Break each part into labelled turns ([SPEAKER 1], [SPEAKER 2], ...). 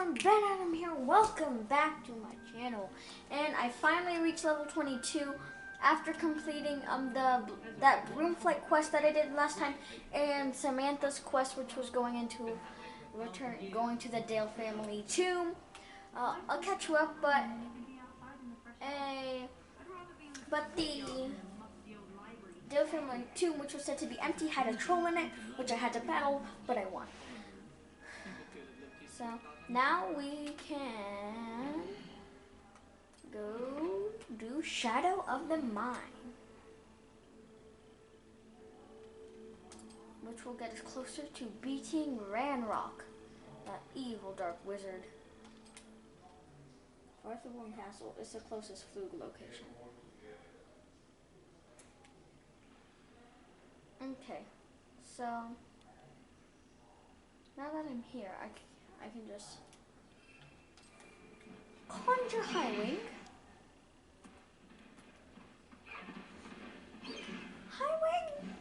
[SPEAKER 1] everyone, Ben Adam here. Welcome back to my channel. And I finally reached level 22 after completing that broom flight quest that I did last time, and Samantha's quest, which was going to the Dale family tomb. I'll catch you up, but the Dale family tomb, which was said to be empty, had a troll in it, which I had to battle, but I won. So now we can go do Shadow of the Mine, which will get us closer to beating Ranrock, that evil dark wizard. Arthurborn Castle is the closest Flug location. Okay, so now that I'm here, I can just conjure High Wing. High Wing!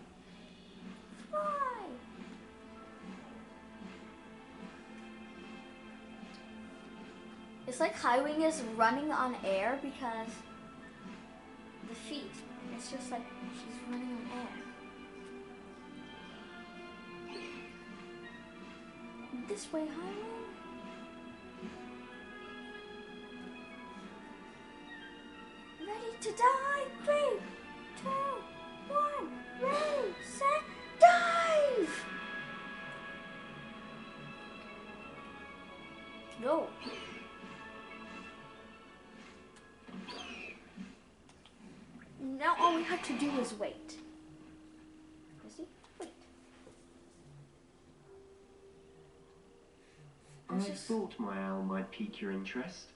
[SPEAKER 1] Fly! It's like High Wing is running on air because the feet, it's just like she's running on air. This way, High Wing. Ready to die? 3, 2, 1. Ready, set, dive! Go. Now all we have to do is wait. You see? Wait.
[SPEAKER 2] I thought my owl might pique your interest.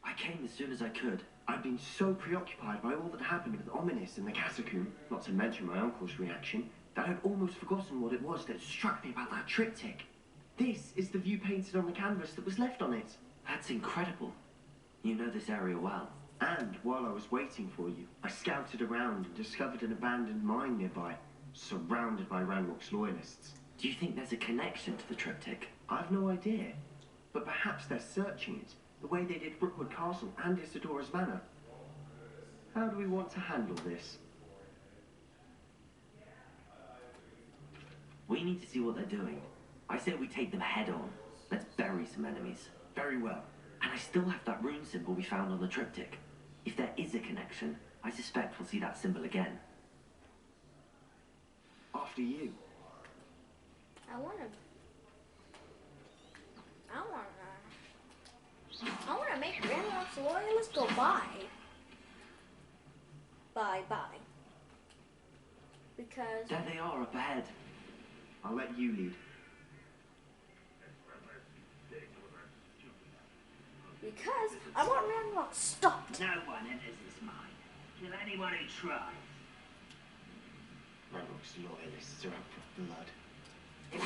[SPEAKER 3] I came as soon as I could.
[SPEAKER 2] I've been so preoccupied by all that happened with Ominous in the catacomb, not to mention my uncle's reaction, that I'd almost forgotten what it was that struck me about that triptych. This is the view painted on the canvas that was left on it.
[SPEAKER 3] That's incredible. You know this area well.
[SPEAKER 2] And while I was waiting for you, I scouted around and discovered an abandoned mine nearby, surrounded by Ranrock's loyalists.
[SPEAKER 3] Do you think there's a connection to the triptych?
[SPEAKER 2] I've no idea, but perhaps they're searching it, the way they did Brookwood Castle and Isidora's Manor. How do we want to handle this?
[SPEAKER 3] We need to see what they're doing. I say we take them head on. Let's bury some enemies.
[SPEAKER 2] Very well.
[SPEAKER 3] And I still have that rune symbol we found on the triptych. If there is a connection, I suspect we'll see that symbol again.
[SPEAKER 2] After you.
[SPEAKER 1] I wanna make Ranrock's loyalists go bye. Bye. Because
[SPEAKER 3] There they are up ahead.
[SPEAKER 2] I'll let you lead.
[SPEAKER 1] Because I want Ranrock stopped.
[SPEAKER 4] No one enters this mine. Kill anyone who tries.
[SPEAKER 2] Ranrock's loyalists are out for blood.
[SPEAKER 4] Let's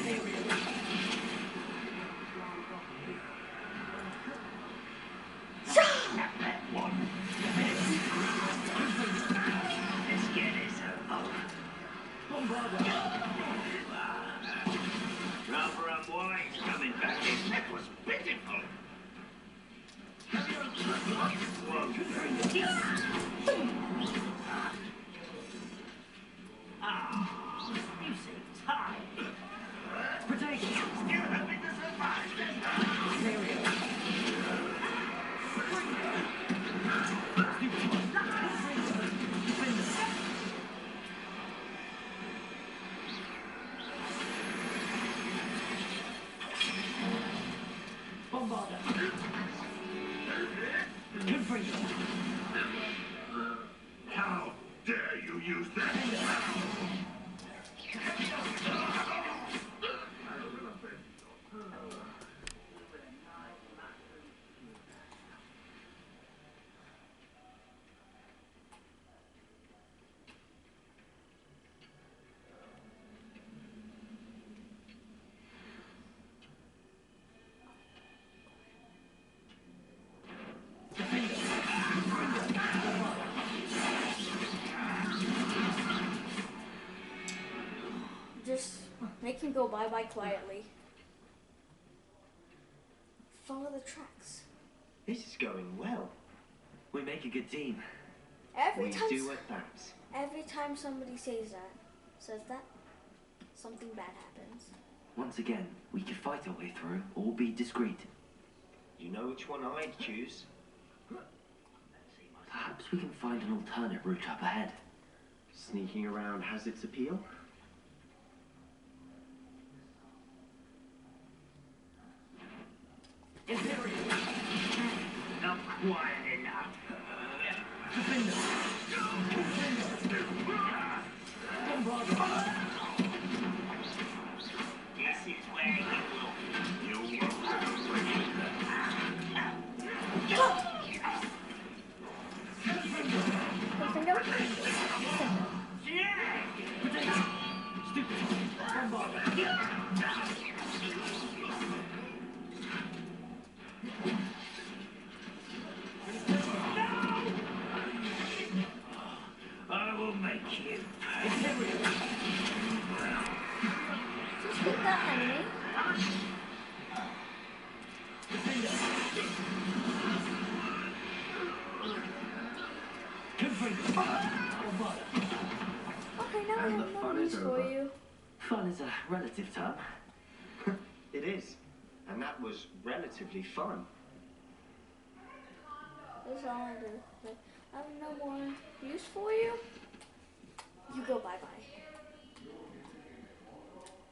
[SPEAKER 4] get this over. Rubber and white coming back in. That was pitiful. You seem tired.
[SPEAKER 3] Protect!
[SPEAKER 4] Still hoping to survive this time.
[SPEAKER 3] There we go. Bombarder! Confringo!
[SPEAKER 4] How dare you use that?
[SPEAKER 1] Just make him go bye-bye quietly. follow the tracks.
[SPEAKER 2] This is going well.
[SPEAKER 3] We make a good team.
[SPEAKER 1] Every
[SPEAKER 2] We
[SPEAKER 1] time,
[SPEAKER 2] do at that.
[SPEAKER 1] every time somebody says that, something bad happens.
[SPEAKER 3] Once again, we could fight our way through or be discreet.
[SPEAKER 2] You know which one I'd choose?
[SPEAKER 3] Perhaps we can find an alternate route up ahead.
[SPEAKER 2] Sneaking around has its appeal.
[SPEAKER 4] Imperial! Not quiet enough.
[SPEAKER 2] Defender!
[SPEAKER 4] This is where you will I will make you.
[SPEAKER 1] Just hit that enemy. Okay, now I
[SPEAKER 2] And the
[SPEAKER 1] have
[SPEAKER 2] fun
[SPEAKER 1] no
[SPEAKER 2] is
[SPEAKER 1] use for
[SPEAKER 2] over.
[SPEAKER 1] you.
[SPEAKER 3] Fun is a relative term.
[SPEAKER 2] It is. And that was relatively fun.
[SPEAKER 1] That's all I do. I have no more use for you. You go bye-bye.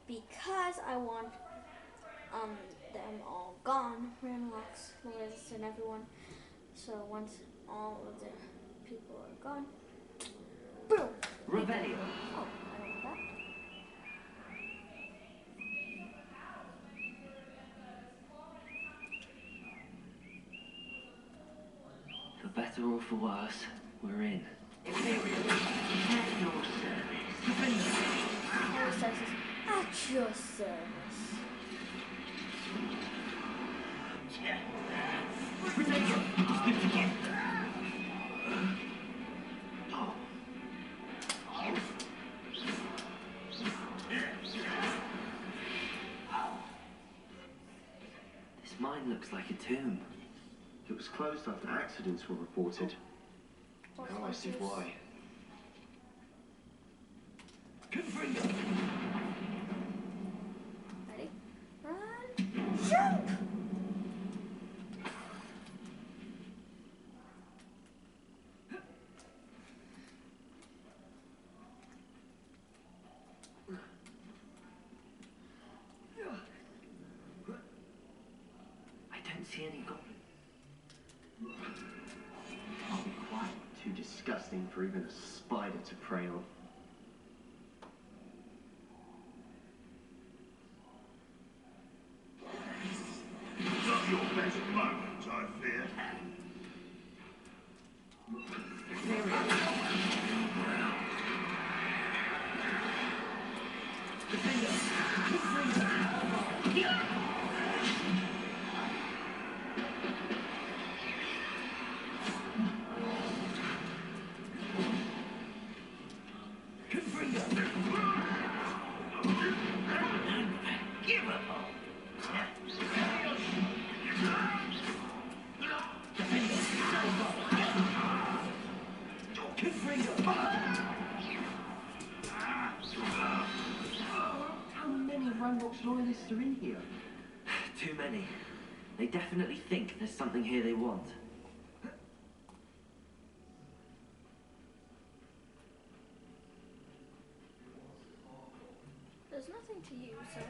[SPEAKER 1] Because I want them all gone, Ranlocks, Loris, and everyone. So once all of the people are gone, boom!
[SPEAKER 3] Revelio.
[SPEAKER 1] Oh, I don't want that.
[SPEAKER 3] For better or for worse, we're in.
[SPEAKER 4] Imperial, at your service.
[SPEAKER 1] Always says this, at your service.
[SPEAKER 3] This mine looks like a tomb.
[SPEAKER 2] It was closed after accidents were reported. Now I see why.
[SPEAKER 1] Ready? Run! Jump!
[SPEAKER 3] I don't see any goblins.
[SPEAKER 2] I'll be quiet. Too disgusting for even a spider to prey on.
[SPEAKER 4] Not your best moment, I fear. Give up.
[SPEAKER 2] How many Ranrock's loyalists are in here?
[SPEAKER 3] Too many. They definitely think there's something here they want.
[SPEAKER 1] There's nothing to use, so.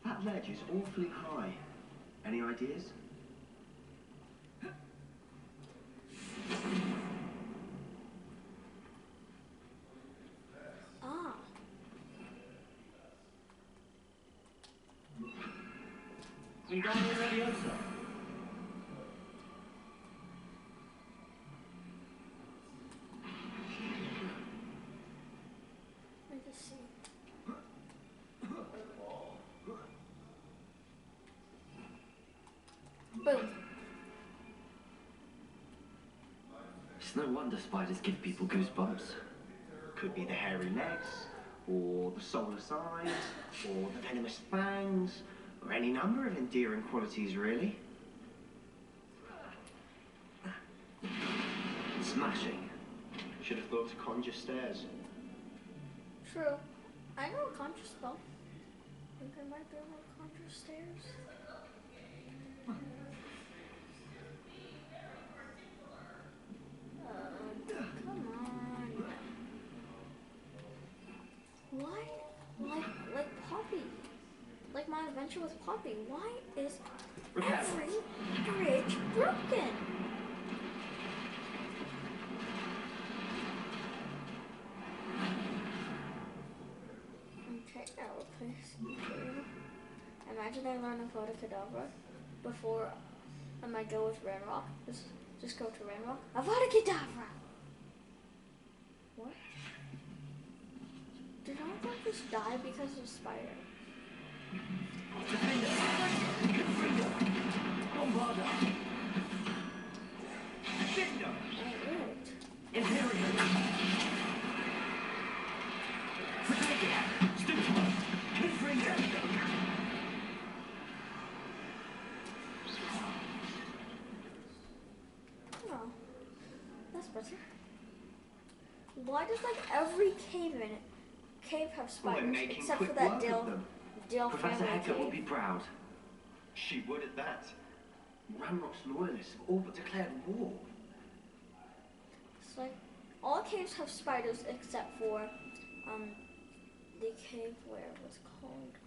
[SPEAKER 2] That ledge is awfully high. Any ideas?
[SPEAKER 1] Ah.
[SPEAKER 3] Wingardium Leviosa.
[SPEAKER 1] Let me just see. Boom.
[SPEAKER 3] It's no wonder spiders give people goosebumps.
[SPEAKER 2] Could be the hairy legs, or the soulless eyes, or the venomous fangs, or any number of endearing qualities, really.
[SPEAKER 3] Smashing.
[SPEAKER 2] Should have thought to conjure stairs.
[SPEAKER 1] True. I know a conjure spell. I think I might be able to conjure stairs. Come on. Why? Like Poppy. Like my adventure with Poppy. Why is every bridge broken? Okay, now we're placing here. Imagine I learn Avada Kedavra before I might go with Ranrock. Just go to Ranrock. Avada Kedavra! What? Did all of them just die because of Spider? Oh, that's better. Why does like every cave have spiders except for that Dill
[SPEAKER 3] Professor
[SPEAKER 1] family
[SPEAKER 3] Hecker
[SPEAKER 1] cave?
[SPEAKER 3] will be proud.
[SPEAKER 2] She would at that. Ranrock's loyalists have all but declared war.
[SPEAKER 1] It's like all caves have spiders except for the cave where it was called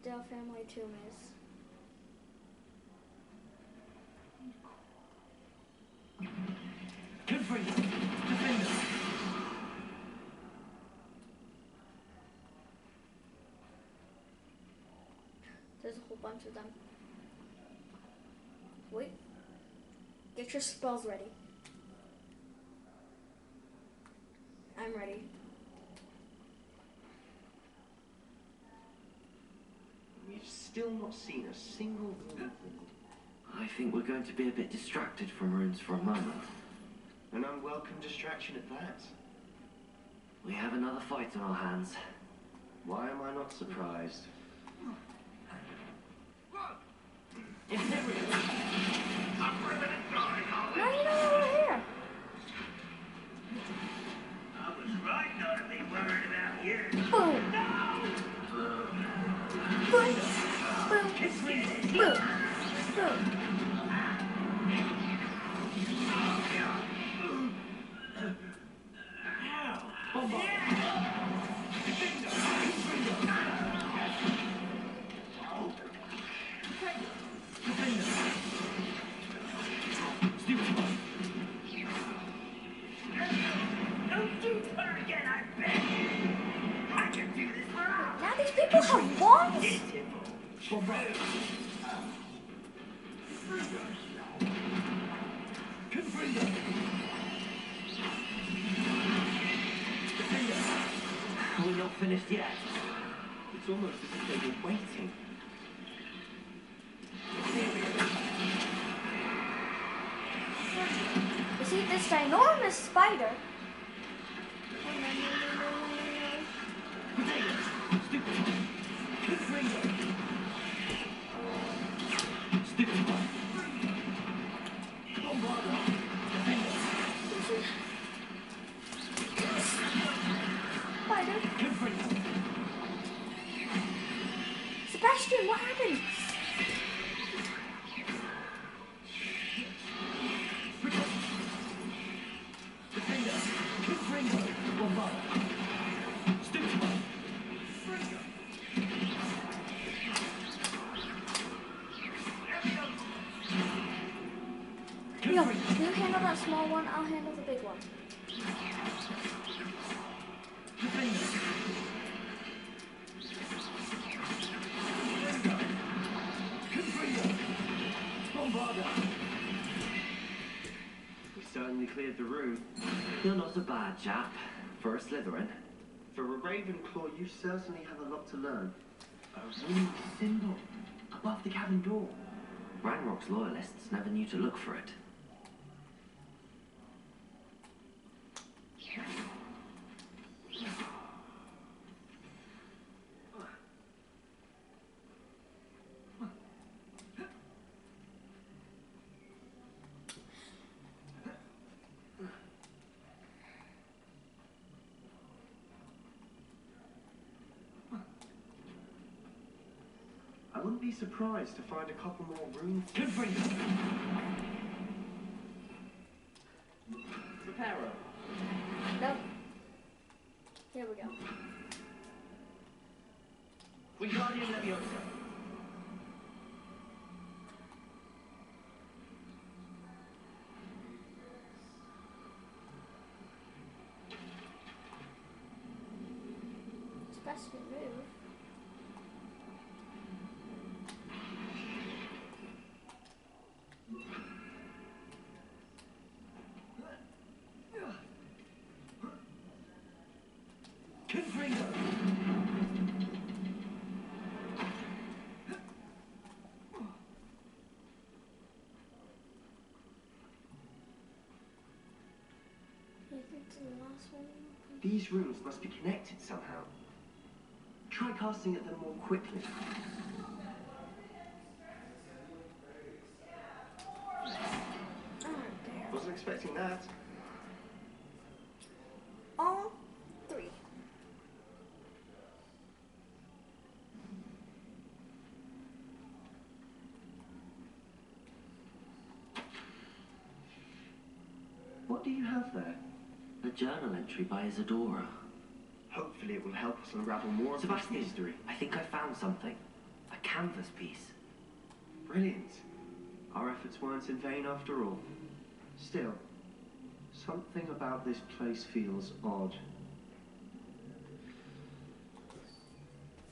[SPEAKER 1] Dill family tomb is. There's a whole bunch of them. Wait. Get your spells ready. I'm ready.
[SPEAKER 2] We've still not seen a single rune.
[SPEAKER 3] I think we're going to be a bit distracted from runes for a moment.
[SPEAKER 2] An unwelcome distraction at that.
[SPEAKER 3] We have another fight on our hands.
[SPEAKER 2] Why am I not surprised?
[SPEAKER 1] Now you know why we're here.
[SPEAKER 4] I was right not to be worried about you.
[SPEAKER 1] Boom. Boom. Boom. Boom. Boom.
[SPEAKER 4] Don't do her again, I beg. I can do this for hours.
[SPEAKER 1] Now these people have wands?
[SPEAKER 3] We're not finished yet.
[SPEAKER 2] It's almost as if they were waiting.
[SPEAKER 1] You see this ginormous spider? Spider. Sebastian, what happened? Yo, you handle that small one, I'll handle the big one.
[SPEAKER 2] We certainly cleared the room.
[SPEAKER 3] You're not a bad chap. For a Slytherin.
[SPEAKER 2] For a Ravenclaw, you certainly have a lot to learn. A rune symbol above the cabin door.
[SPEAKER 3] Ranrock's loyalists never knew to look for it.
[SPEAKER 2] be surprised to find a couple more rooms.
[SPEAKER 3] Confringo! Reparo.
[SPEAKER 1] Nope. Here we go.
[SPEAKER 3] Wingardium Leviosa.
[SPEAKER 1] It's best to move.
[SPEAKER 3] Confringo!
[SPEAKER 1] You think it's the last one?
[SPEAKER 2] These rooms must be connected somehow. Try casting at them more quickly. Wasn't expecting that.
[SPEAKER 1] All three.
[SPEAKER 2] What do you have there?
[SPEAKER 3] A journal entry by Isadora.
[SPEAKER 2] Hopefully it will help us unravel more of this
[SPEAKER 3] Sebastian,
[SPEAKER 2] mystery.
[SPEAKER 3] I think I found something. A canvas piece.
[SPEAKER 2] Brilliant. Our efforts weren't in vain after all. Still, something about this place feels odd.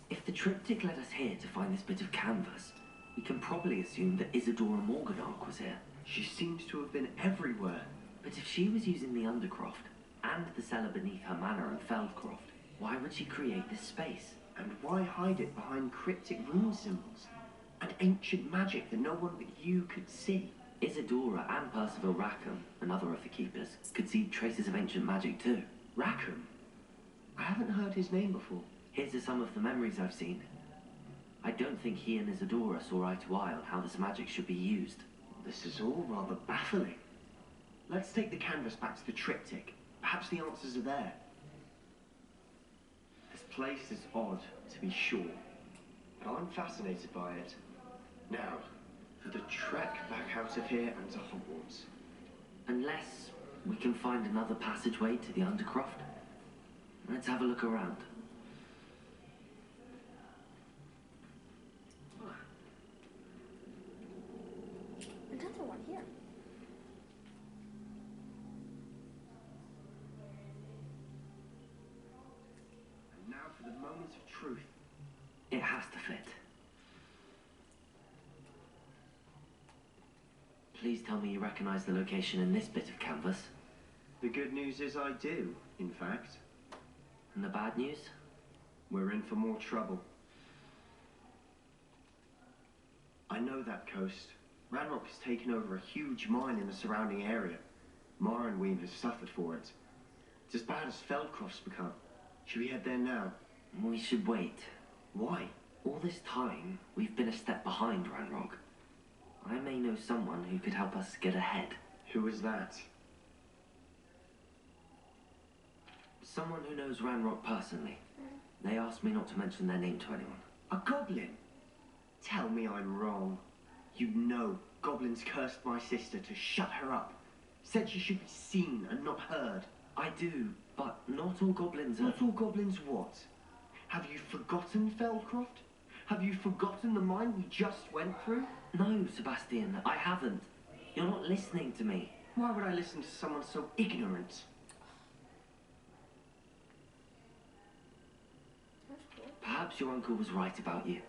[SPEAKER 3] If the triptych led us here to find this bit of canvas, we can probably assume that Isadora Morganach was here.
[SPEAKER 2] She seems to have been everywhere.
[SPEAKER 3] But if she was using the Undercroft and the cellar beneath her manor in Feldcroft, why would she create this space?
[SPEAKER 2] And why hide it behind cryptic rune symbols? And ancient magic that no one but you could see?
[SPEAKER 3] Isadora and Percival Rackham, another of the keepers, could see traces of ancient magic too.
[SPEAKER 2] Rackham? I haven't heard his name before.
[SPEAKER 3] Here's are some of the memories I've seen. I don't think he and Isadora saw eye to eye on how this magic should be used.
[SPEAKER 2] This is all rather baffling. Let's take the canvas back to the triptych. Perhaps the answers are there. This place is odd, to be sure, but I'm fascinated by it. Now, for the trek back out of here and to Hogwarts.
[SPEAKER 3] Unless we can find another passageway to the Undercroft. Let's have a look around.
[SPEAKER 1] Another one here.
[SPEAKER 2] And now for the moment of truth.
[SPEAKER 3] It has to fit. Please tell me you recognize the location in this bit of canvas.
[SPEAKER 2] The good news is I do, in fact.
[SPEAKER 3] And the bad news?
[SPEAKER 2] We're in for more trouble. I know that coast. Ranrock has taken over a huge mine in the surrounding area. Morrowind has suffered for it. It's as bad as Feldcroft's become. Should we head there now?
[SPEAKER 3] We should wait.
[SPEAKER 2] Why?
[SPEAKER 3] All this time, we've been a step behind Ranrock. I may know someone who could help us get ahead.
[SPEAKER 2] Who is that?
[SPEAKER 3] Someone who knows Ranrock personally. They asked me not to mention their name to anyone.
[SPEAKER 2] A goblin? Tell me I'm wrong. You know goblins cursed my sister to shut her up. Said she should be seen and not heard.
[SPEAKER 3] I do, but not all goblins are...
[SPEAKER 2] Not all goblins what? Have you forgotten Feldcroft? Have you forgotten the mine we just went through?
[SPEAKER 3] No, Sebastian, I haven't. You're not listening to me.
[SPEAKER 2] Why would I listen to someone so ignorant?
[SPEAKER 1] That's cool.
[SPEAKER 3] Perhaps your uncle was right about you.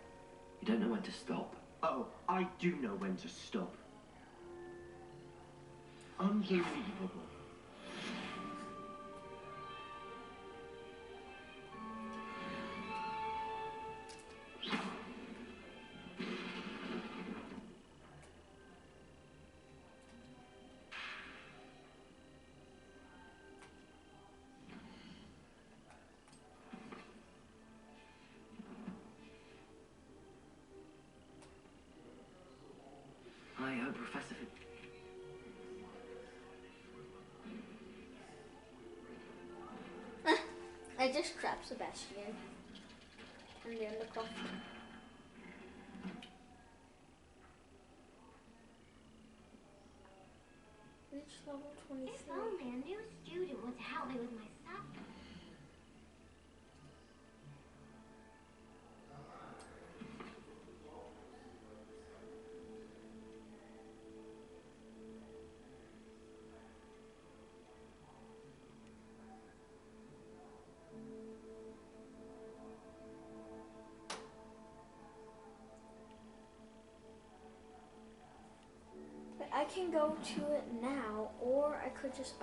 [SPEAKER 3] You don't know when to stop.
[SPEAKER 2] Oh, I do know when to stop. Unbelievable.
[SPEAKER 3] I hope Professor...
[SPEAKER 1] I just trapped Sebastian. And the Undercroft. level
[SPEAKER 5] If
[SPEAKER 1] 23.
[SPEAKER 5] only a new student were to help me with my sub.
[SPEAKER 1] But I can go to it now, or I could just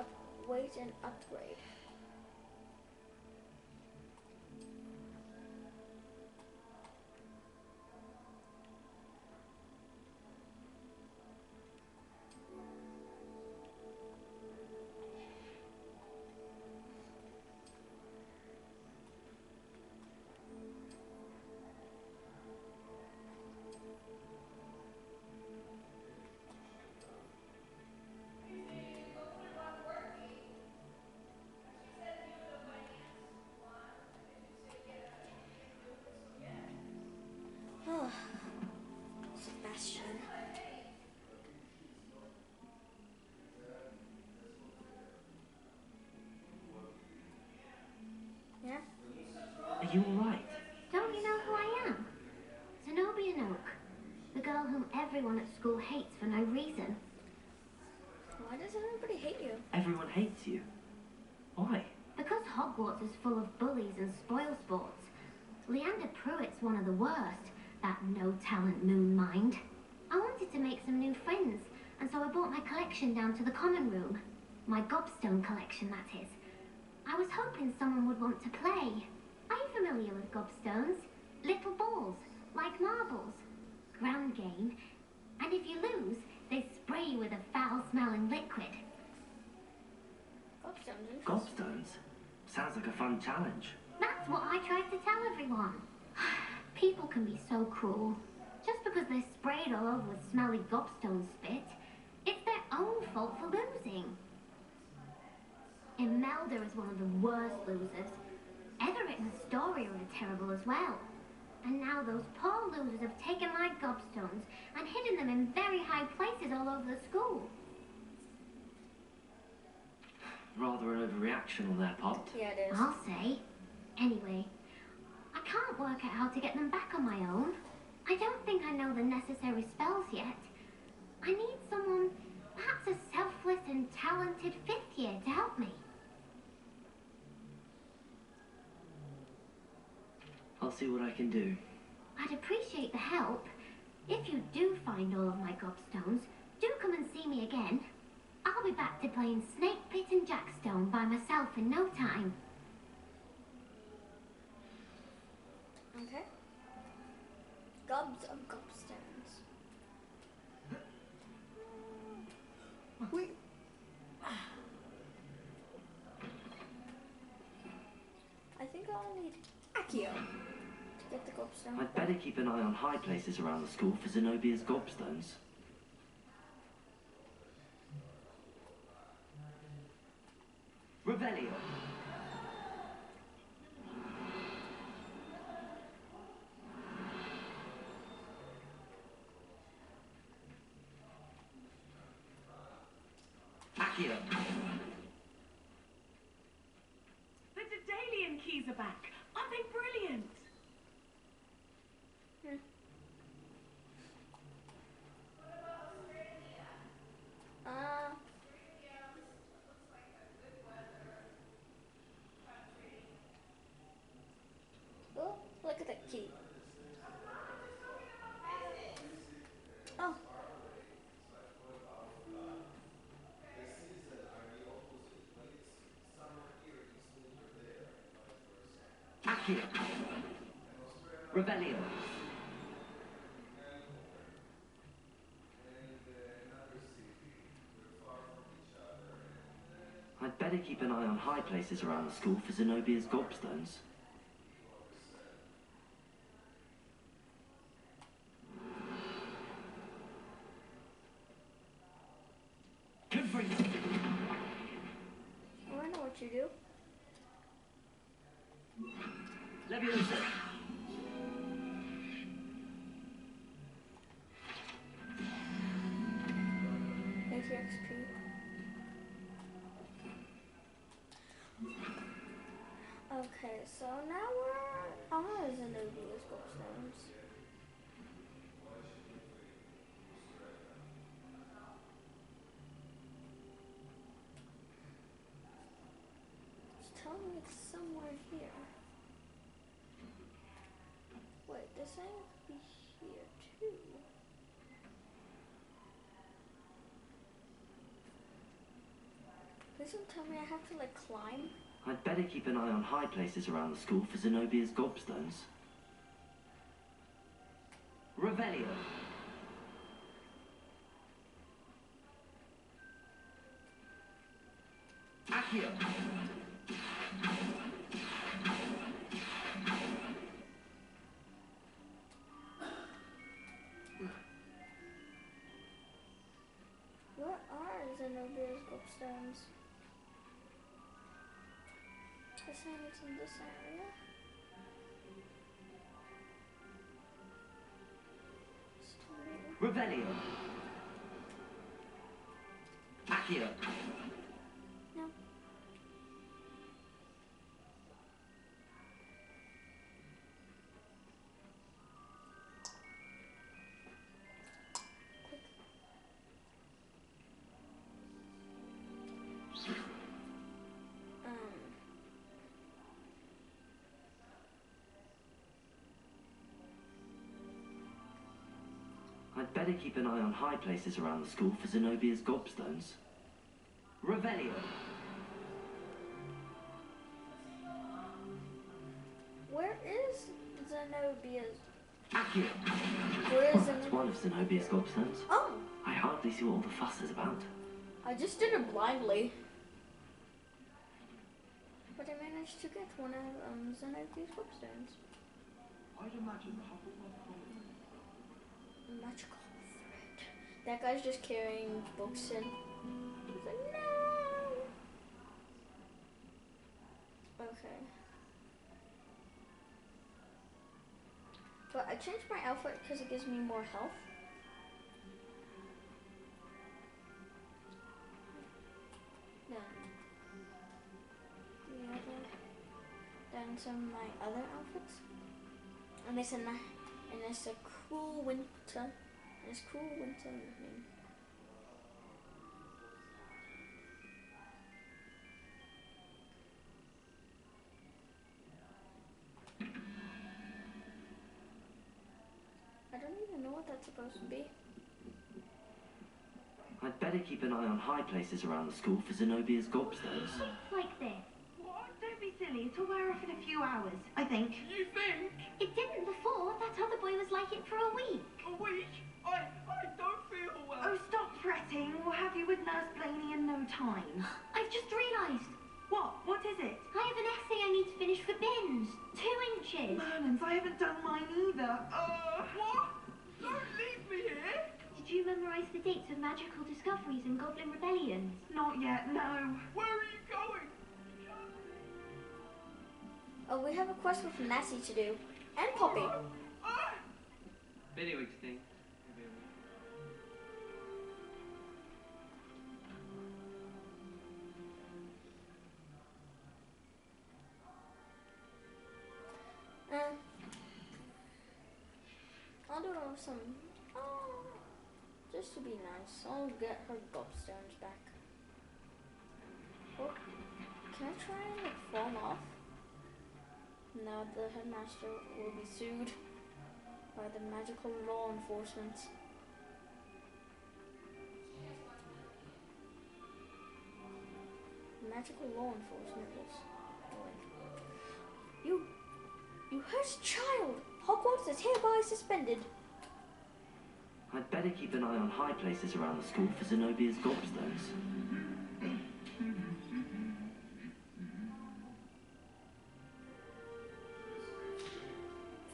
[SPEAKER 1] wait and upgrade. Oh, Sebastian. Yeah?
[SPEAKER 3] Are you alright?
[SPEAKER 5] Don't you know who I am? Zenobia Oak, the girl whom everyone at school hates for no reason.
[SPEAKER 1] Why does everybody hate you?
[SPEAKER 3] Everyone hates you. Why?
[SPEAKER 5] Because Hogwarts is full of bullies and spoilsports. Leander Pruitt's one of the worst, that no-talent moon mind. I wanted to make some new friends, and so I brought my collection down to the common room. My gobstone collection, that is. I was hoping someone would want to play. Are you familiar with gobstones? Little balls, like marbles. Ground game. And if you lose, they spray you with a foul-smelling liquid.
[SPEAKER 1] Gobstones, interesting.
[SPEAKER 3] Gobstones? Sounds like a fun challenge.
[SPEAKER 5] That's what I tried to tell everyone. People can be so cruel. Just because they're sprayed all over with smelly gobstone spit, it's their own fault for losing. Imelda is one of the worst losers. Everett and Astoria are terrible as well. And now those poor losers have taken my gobstones and hidden them in very high places all over the school.
[SPEAKER 3] Rather an overreaction on their part.
[SPEAKER 1] Yeah, it is.
[SPEAKER 5] I'll say. Anyway, I can't work out how to get them back on my own. I don't think I know the necessary spells yet. I need someone, perhaps a selfless and talented fifth year to help me.
[SPEAKER 3] I'll see what I can do.
[SPEAKER 5] I'd appreciate the help. If you do find all of my gobstones, do come and see me again. I'll be back to playing Snake Pit and Jackstone by myself in no time.
[SPEAKER 1] Okay. Gobs of gobstones. Wait. I think I'll need Accio to get the gobstone.
[SPEAKER 3] I'd better keep an eye on high places around the school for Zenobia's gobstones. Revelio. Accio.
[SPEAKER 6] The Daedalian keys are back. Aren't they brilliant?
[SPEAKER 1] Oh, look at that key. Oh.
[SPEAKER 3] Accio. Revelio. I'd better keep an eye on high places around the school for Zenobia's gobstones. Confringo.
[SPEAKER 1] Oh, I know what you do.
[SPEAKER 3] Leviosa.
[SPEAKER 1] Thank you, XP. Okay, so now we're on Zenobia's Goldstones. It's telling me it's somewhere here. Wait, this ain't be here too. Please don't tell me I have to like climb.
[SPEAKER 3] I'd better keep an eye on high places around the school for Zenobia's gobstones. Revelio. Accio.
[SPEAKER 1] Where are Zenobia's Goldstones? I saying it's in this area.
[SPEAKER 3] Revelio. Accio.
[SPEAKER 1] No.
[SPEAKER 3] I'd better keep an eye on high places around the school for Zenobia's gobstones. Revelio.
[SPEAKER 1] Where is Zenobia's?
[SPEAKER 3] Accio.
[SPEAKER 1] Where is
[SPEAKER 3] It's
[SPEAKER 1] Zenobia's?
[SPEAKER 3] one of Zenobia's gobstones.
[SPEAKER 1] Oh,
[SPEAKER 3] I hardly see what all the fuss is about.
[SPEAKER 1] I just did it blindly. But I managed to get one of Zenobia's Goldstones.
[SPEAKER 2] I'd imagine the Hogwarts
[SPEAKER 1] Magical thread. That guy's just carrying books in. He's like, no! Okay. But I changed my outfit because it gives me more health. Then some of my other outfits. And it's a cool winter. It's cool winter evening. I don't even know what that's supposed to be.
[SPEAKER 3] I'd better keep an eye on high places around the school for Zenobia's gobstones.
[SPEAKER 5] Like this.
[SPEAKER 6] What? Don't be silly. It'll wear off in a few hours.
[SPEAKER 4] I think.
[SPEAKER 6] You think?
[SPEAKER 5] It didn't before. That other boy was like it for a week.
[SPEAKER 6] A week? I don't feel well.
[SPEAKER 4] Oh, stop fretting. We'll have you with Nurse Blaney in no time.
[SPEAKER 5] I've just realised.
[SPEAKER 4] What? What is it?
[SPEAKER 5] I have an essay I need to finish for bins. 2 inches.
[SPEAKER 4] Merlins, I haven't done mine either.
[SPEAKER 6] What? Don't leave me here.
[SPEAKER 5] Did you memorise the dates of magical discoveries and goblin rebellions?
[SPEAKER 4] Not yet, no.
[SPEAKER 6] Where are you going?
[SPEAKER 1] Oh, we have a quest with Nessie to do. And Poppy.
[SPEAKER 3] Video thing.
[SPEAKER 1] I'll do some, just to be nice. I'll get her gobstones back. Oh, can I try and like fall off? No, the headmaster will be sued by the magical law enforcement. Magical law enforcement is like, you hurt a child! Hogwarts is hereby suspended.
[SPEAKER 3] I'd better keep an eye on high places around the school for Zenobia's gobstones.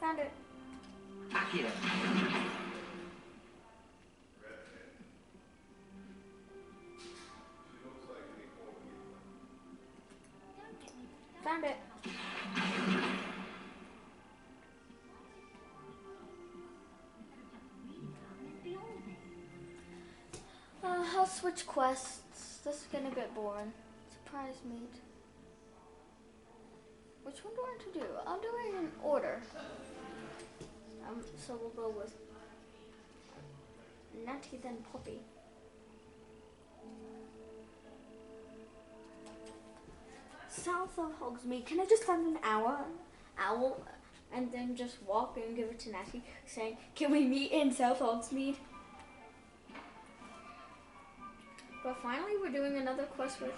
[SPEAKER 1] Found it.
[SPEAKER 3] Accio.
[SPEAKER 1] Found it. I'll switch quests. This is gonna get boring. Surprise meet. Which one do I want to do? I'll do it in order. So we'll go with Natty, then Poppy. South of Hogsmeade. Can I just find an owl, and then just walk and give it to Natty, saying, "Can we meet in South Hogsmeade?" But finally, we're doing another quest with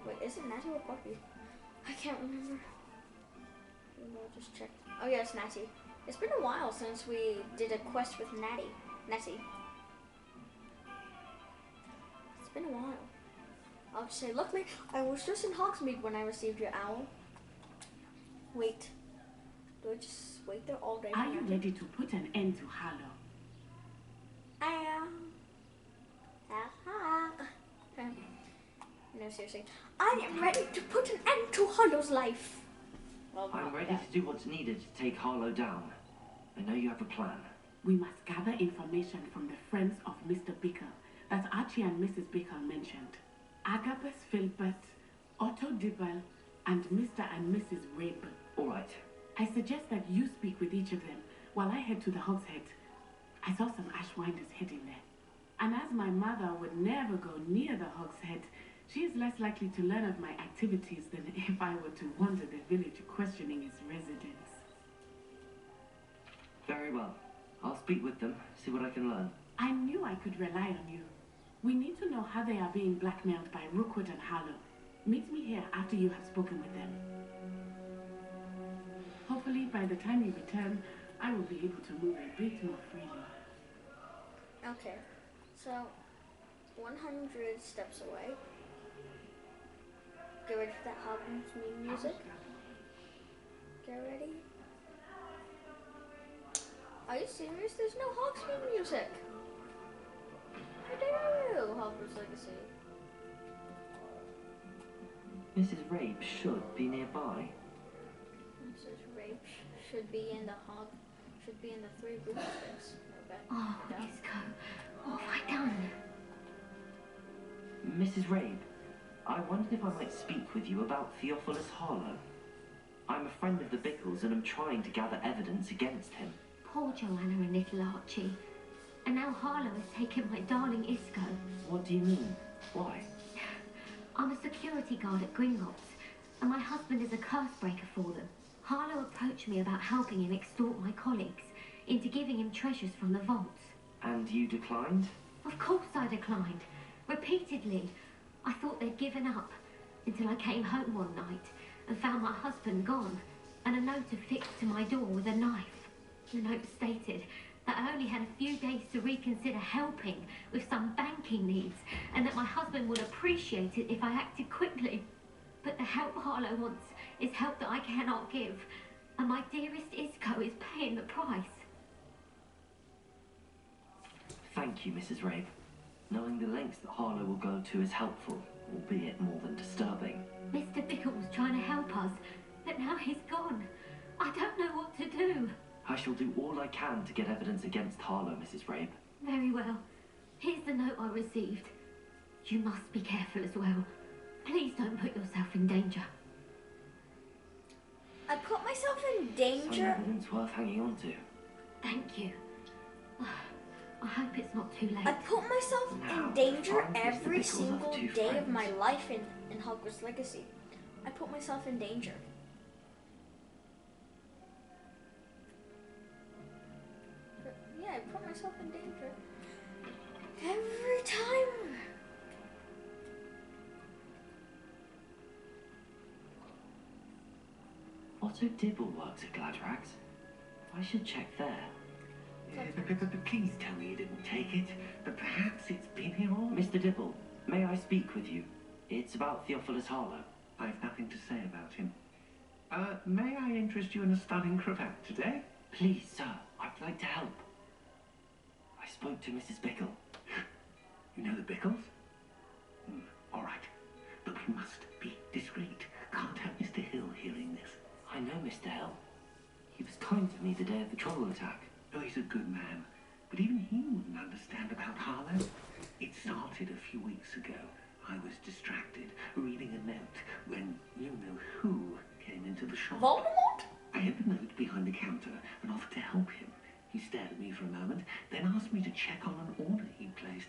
[SPEAKER 1] wait, is it Natty or Poppy? I can't remember. I'll just check. Oh yeah, it's Natty. It's been a while since we did a quest with Natty. It's been a while. I'll just say, luckily, I was just in Hogsmeade when I received your owl. Wait. Do I just wait there all day?
[SPEAKER 6] Are you ready to put an end to Harlow?
[SPEAKER 1] I am. No, seriously. I am ready to put an end to Harlow's life. Well,
[SPEAKER 3] I'm ready to do what's needed to take Harlow down. I know you have a plan.
[SPEAKER 6] We must gather information from the friends of Mr. Bickle that Archie and Mrs. Bickle mentioned. Agabus Philbert, Otto Dibble, and Mr. and Mrs. Rabe.
[SPEAKER 3] All right.
[SPEAKER 6] I suggest that you speak with each of them while I head to the Hog's Head. I saw some Ashwinders heading there. And as my mother would never go near the Hog's Head, she is less likely to learn of my activities than if I were to wander the village questioning its residents.
[SPEAKER 3] Very well. I'll speak with them, see what I can learn.
[SPEAKER 6] I knew I could rely on you. We need to know how they are being blackmailed by Rookwood and Harlow. Meet me here after you have spoken with them. Hopefully, by the time you return, I will be able to move a bit more freely.
[SPEAKER 1] Okay, so 100 steps away. Get ready for that Hogwarts music. Get ready. Are you serious? There's no Hogsmeade music. I do. Hogwarts Legacy.
[SPEAKER 3] Mrs. Rabe should be nearby.
[SPEAKER 1] Mrs. Rabe should be in the three broomsticks.
[SPEAKER 5] Oh, Isco, what have I done?
[SPEAKER 3] Mrs. Rabe, I wondered if I might speak with you about Theophilus Harlow. I'm a friend of the Bickles and I'm trying to gather evidence against him.
[SPEAKER 5] Poor Joanna and little Archie. And now Harlow has taken my darling Isco.
[SPEAKER 3] What do you mean? Why?
[SPEAKER 5] I'm a security guard at Gringotts, and my husband is a curse breaker for them. Harlow approached me about helping him extort my colleagues into giving him treasures from the vaults.
[SPEAKER 3] And you declined?
[SPEAKER 5] Of course I declined. Repeatedly. I thought they'd given up until I came home one night and found my husband gone and a note affixed to my door with a knife. The note stated that I only had a few days to reconsider helping with some banking needs and that my husband would appreciate it if I acted quickly. But the help Harlow wants is help that I cannot give, and my dearest Isco is paying the price.
[SPEAKER 3] Thank you, Mrs. Rabe. Knowing the lengths that Harlow will go to is helpful, albeit more than disturbing.
[SPEAKER 5] Mr. Bickle was trying to help us, but now he's gone. I don't know what to do.
[SPEAKER 3] I shall do all I can to get evidence against Harlow, Mrs. Rabe.
[SPEAKER 5] Very well. Here's the note I received. You must be careful as well. Please don't put yourself in danger.
[SPEAKER 1] I put myself in
[SPEAKER 3] Some
[SPEAKER 1] danger.
[SPEAKER 3] evidence worth hanging on to.
[SPEAKER 5] Thank you. I hope it's not too late.
[SPEAKER 1] I put myself
[SPEAKER 3] Now,
[SPEAKER 1] in danger
[SPEAKER 3] find Mr.
[SPEAKER 1] every
[SPEAKER 3] Bickle's
[SPEAKER 1] single
[SPEAKER 3] other two
[SPEAKER 1] day of
[SPEAKER 3] friends.
[SPEAKER 1] my life in Hogwarts Legacy. I put myself in danger. Yeah, I put myself in danger every time.
[SPEAKER 3] Otto Dibble works at Gladrags. I should check there.
[SPEAKER 4] Please tell me you didn't take it. But perhaps it's been here all.
[SPEAKER 3] Mr. Dibble, may I speak with you? It's about Theophilus Harlow.
[SPEAKER 4] I've nothing to say about him. May I interest you in a stunning cravat today?
[SPEAKER 3] Please, sir, I'd like to help. I spoke to Mrs. Bickle.
[SPEAKER 4] You know the Bickles? All right. But we must be discreet. Can't have Mr. Hill hearing this.
[SPEAKER 3] I know Mr. Hill. He was kind to me the day of the trouble attack.
[SPEAKER 4] Oh, he's a good man. But even he wouldn't understand about Harlow. It started a few weeks ago. I was distracted, reading a note, when you-know-who came into the
[SPEAKER 1] Voldemort?
[SPEAKER 4] I hid the note behind the counter and offered to help him. He stared at me for a moment, then asked me to check on an order he'd placed.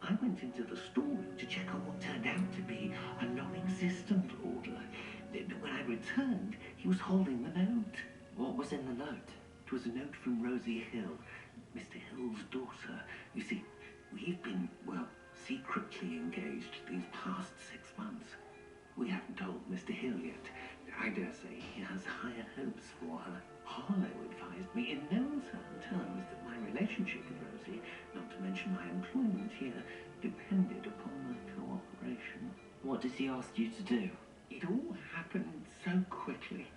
[SPEAKER 4] I went into the storeroom to check on what turned out to be a non-existent order. When I returned, he was holding the note.
[SPEAKER 3] What was in the note?
[SPEAKER 4] It was a note from Rosie Hill, Mr. Hill's daughter. You see, we've been, well, secretly engaged these past 6 months. We haven't told Mr. Hill yet. I dare say he has higher hopes for her. Harlow advised me in no uncertain terms that my relationship with Rosie, not to mention my employment here, depended upon my cooperation.
[SPEAKER 3] What did he ask you to do?
[SPEAKER 4] It all happened so quickly.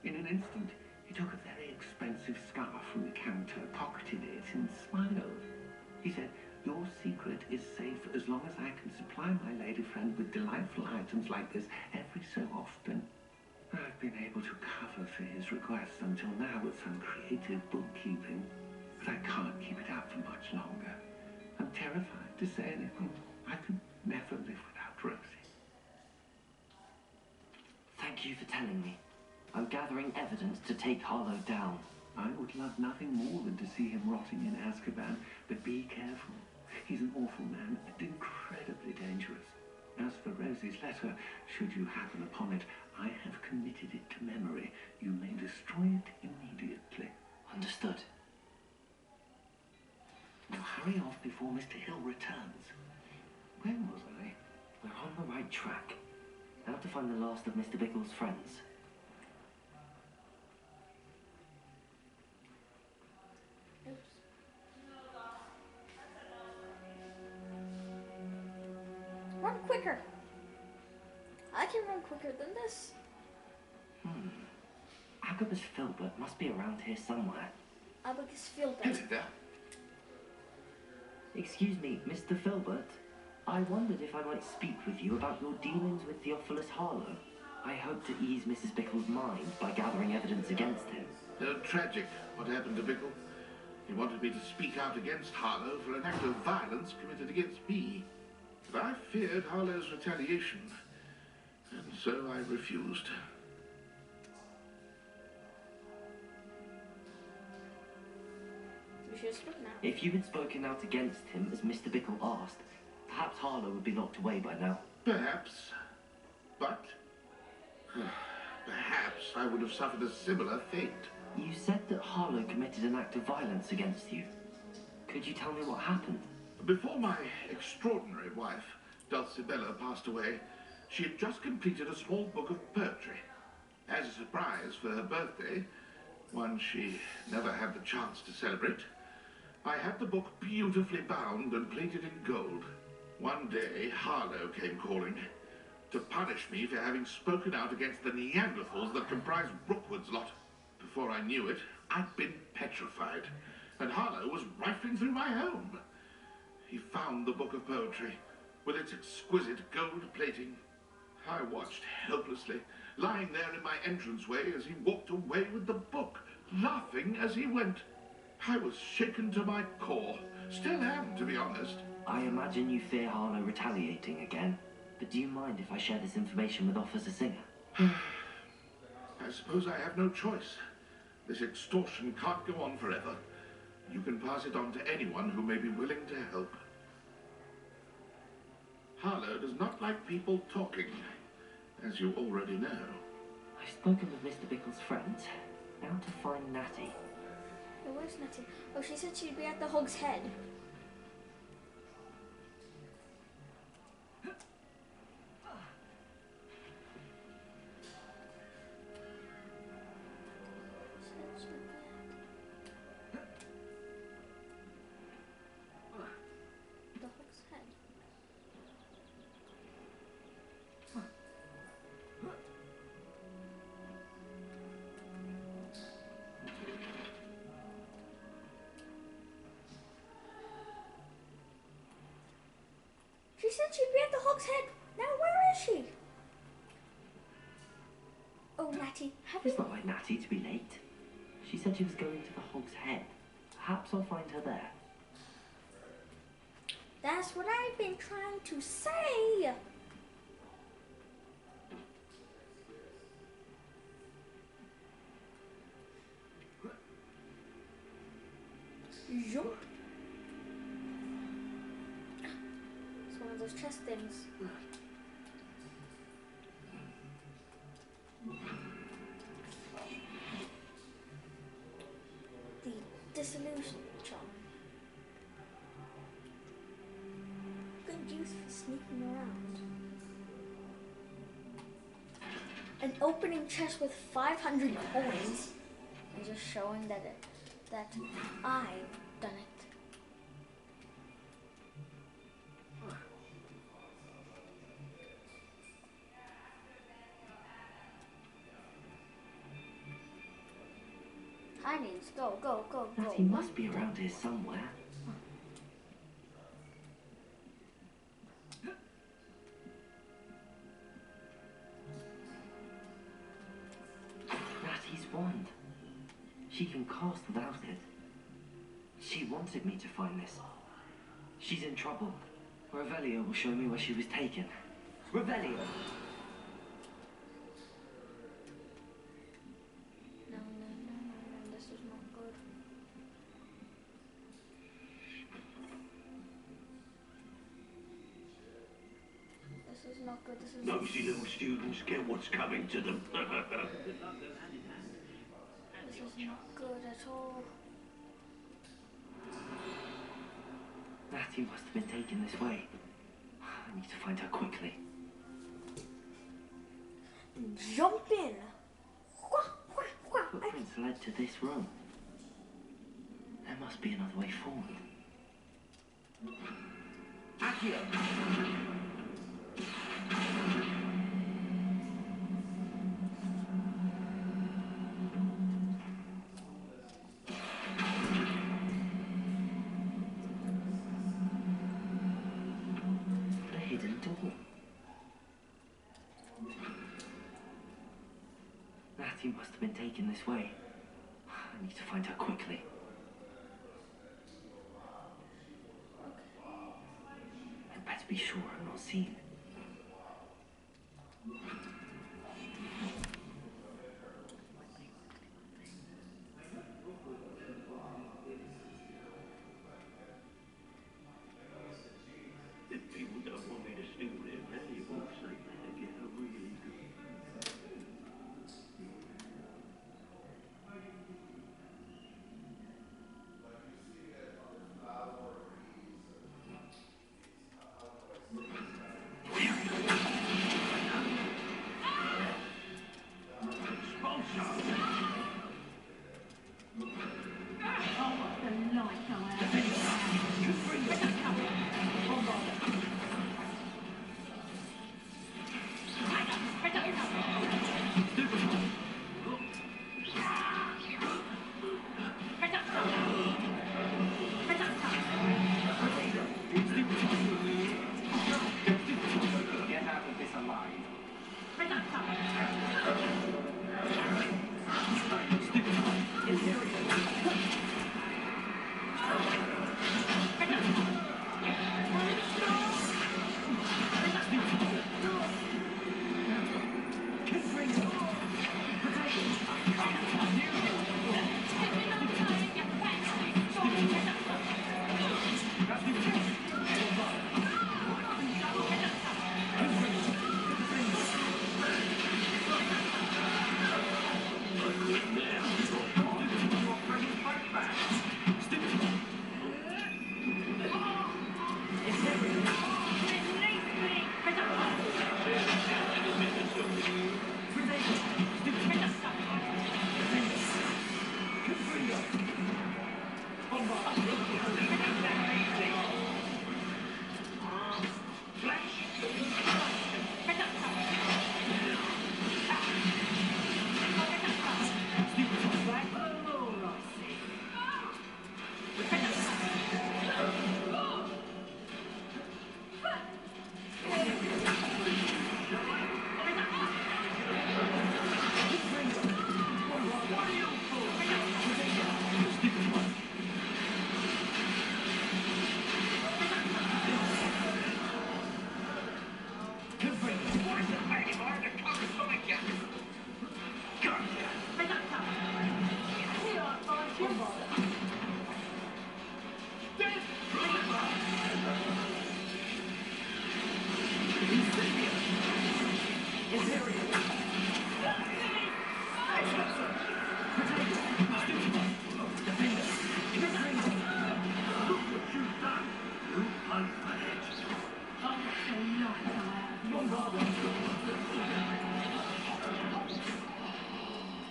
[SPEAKER 4] In an instant, he took a very expensive scarf from the counter, pocketed it, and smiled. He said, "Your secret is safe as long as I can supply my lady friend with delightful items like this every so often." I've been able to cover for his requests until now with some creative bookkeeping, but I can't keep it up for much longer. I'm terrified to say anything. I could never live without Rosie.
[SPEAKER 3] Thank you for telling me. I'm gathering evidence to take Harlow down.
[SPEAKER 4] I would love nothing more than to see him rotting in Azkaban, but be careful. He's an awful man and incredibly dangerous. As for Rosie's letter, should you happen upon it, I have committed it to memory. You may destroy it immediately.
[SPEAKER 3] Understood.
[SPEAKER 4] Now hurry off before Mr. Hill returns. Where was I?
[SPEAKER 3] We're on the right track. Now to find the last of Mr. Bickle's friends.
[SPEAKER 1] Run quicker. I can run quicker than this.
[SPEAKER 3] Agabus Filbert must be around here somewhere.
[SPEAKER 1] Abacus Filbert.
[SPEAKER 7] Hello there.
[SPEAKER 3] Excuse me, Mr. Filbert. I wondered if I might speak with you about your dealings with Theophilus Harlow. I hope to ease Mrs. Bickle's mind by gathering evidence against him.
[SPEAKER 7] Tragic what happened to Bickle. He wanted me to speak out against Harlow for an act of violence committed against me. But I feared Harlow's retaliation, and so I refused.
[SPEAKER 1] You should speak now.
[SPEAKER 3] If you had spoken out against him as Mr. Bickle asked, perhaps Harlow would be locked away by now.
[SPEAKER 7] Perhaps. But perhaps I would have suffered a similar fate.
[SPEAKER 3] You said that Harlow committed an act of violence against you. Could you tell me what happened?
[SPEAKER 7] Before my extraordinary wife, Dulcibella, passed away, she had just completed a small book of poetry. As a surprise for her birthday, one she never had the chance to celebrate, I had the book beautifully bound and plated in gold. One day, Harlow came calling to punish me for having spoken out against the Neanderthals that comprised Rookwood's lot. Before I knew it, I'd been petrified, and Harlow was rifling through my home. He found the book of poetry, with its exquisite gold plating. I watched helplessly, lying there in my entranceway as he walked away with the book, laughing as he went. I was shaken to my core. Still am, to be honest.
[SPEAKER 3] I imagine you fear Harlow retaliating again. But do you mind if I share this information with Officer Singer?
[SPEAKER 7] I suppose I have no choice. This extortion can't go on forever. You can pass it on to anyone who may be willing to help. Harlow does not like people talking, as you already know.
[SPEAKER 3] I've spoken with Mr. Bickle's friends. Now to find Natty.
[SPEAKER 1] Hey, where's Natty? Oh, she said she'd be at the Hog's Head. The Hog's Head. She said she'd be at the Hog's Head. Now where is she? Oh, Natty, have you...
[SPEAKER 3] It's not like Natty to be late. She said she was going to the Hog's Head. Perhaps I'll find her there.
[SPEAKER 1] That's what I've been trying to say. those chest things. The disillusion charm. Good use for sneaking around. An opening chest with 500 coins. And just showing that I've done it. Hidings, go.
[SPEAKER 3] He must be around here somewhere. Natty's wand. She can cast without it. She wanted me to find this. She's in trouble. Revelio will show me where she was taken. Revelio!
[SPEAKER 1] No, this is not good. This is not good, this is not
[SPEAKER 7] Nosy little students get what's coming to them.
[SPEAKER 1] This is not good at all.
[SPEAKER 3] Natty must have been taken this way. I need to find her quickly.
[SPEAKER 1] Jump in!
[SPEAKER 3] Footprints led to this room. There must be another way forward. Accio! The hidden door. Natty must have been taken this way. I need to find her quickly. I'd better be sure I'm not seen.
[SPEAKER 7] If people don't want me to steal their valuables, they better get a really good.
[SPEAKER 3] Get out of this alive.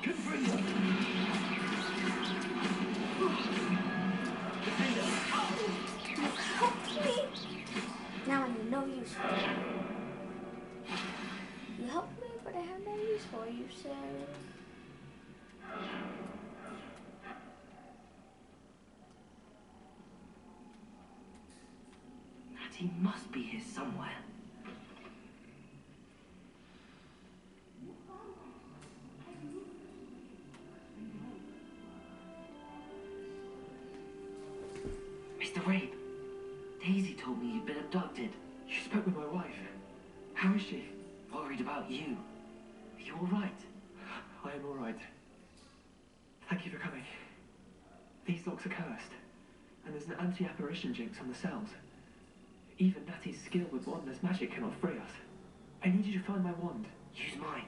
[SPEAKER 3] Confringo! Defender!
[SPEAKER 1] You helped me. Now I need no use for you. You helped me, but I have no use for you, so...
[SPEAKER 3] Natty must be here somewhere. Mr. Rabe, Daisy told me you'd been abducted.
[SPEAKER 2] You spoke with my wife. How is she?
[SPEAKER 3] Worried about you. Are you alright?
[SPEAKER 2] I am all right. Thank you for coming. These locks are cursed, and there's an anti-apparition jinx on the cells. Even Natty's skill with wandless magic cannot free us. I need you to find my wand.
[SPEAKER 3] Use mine.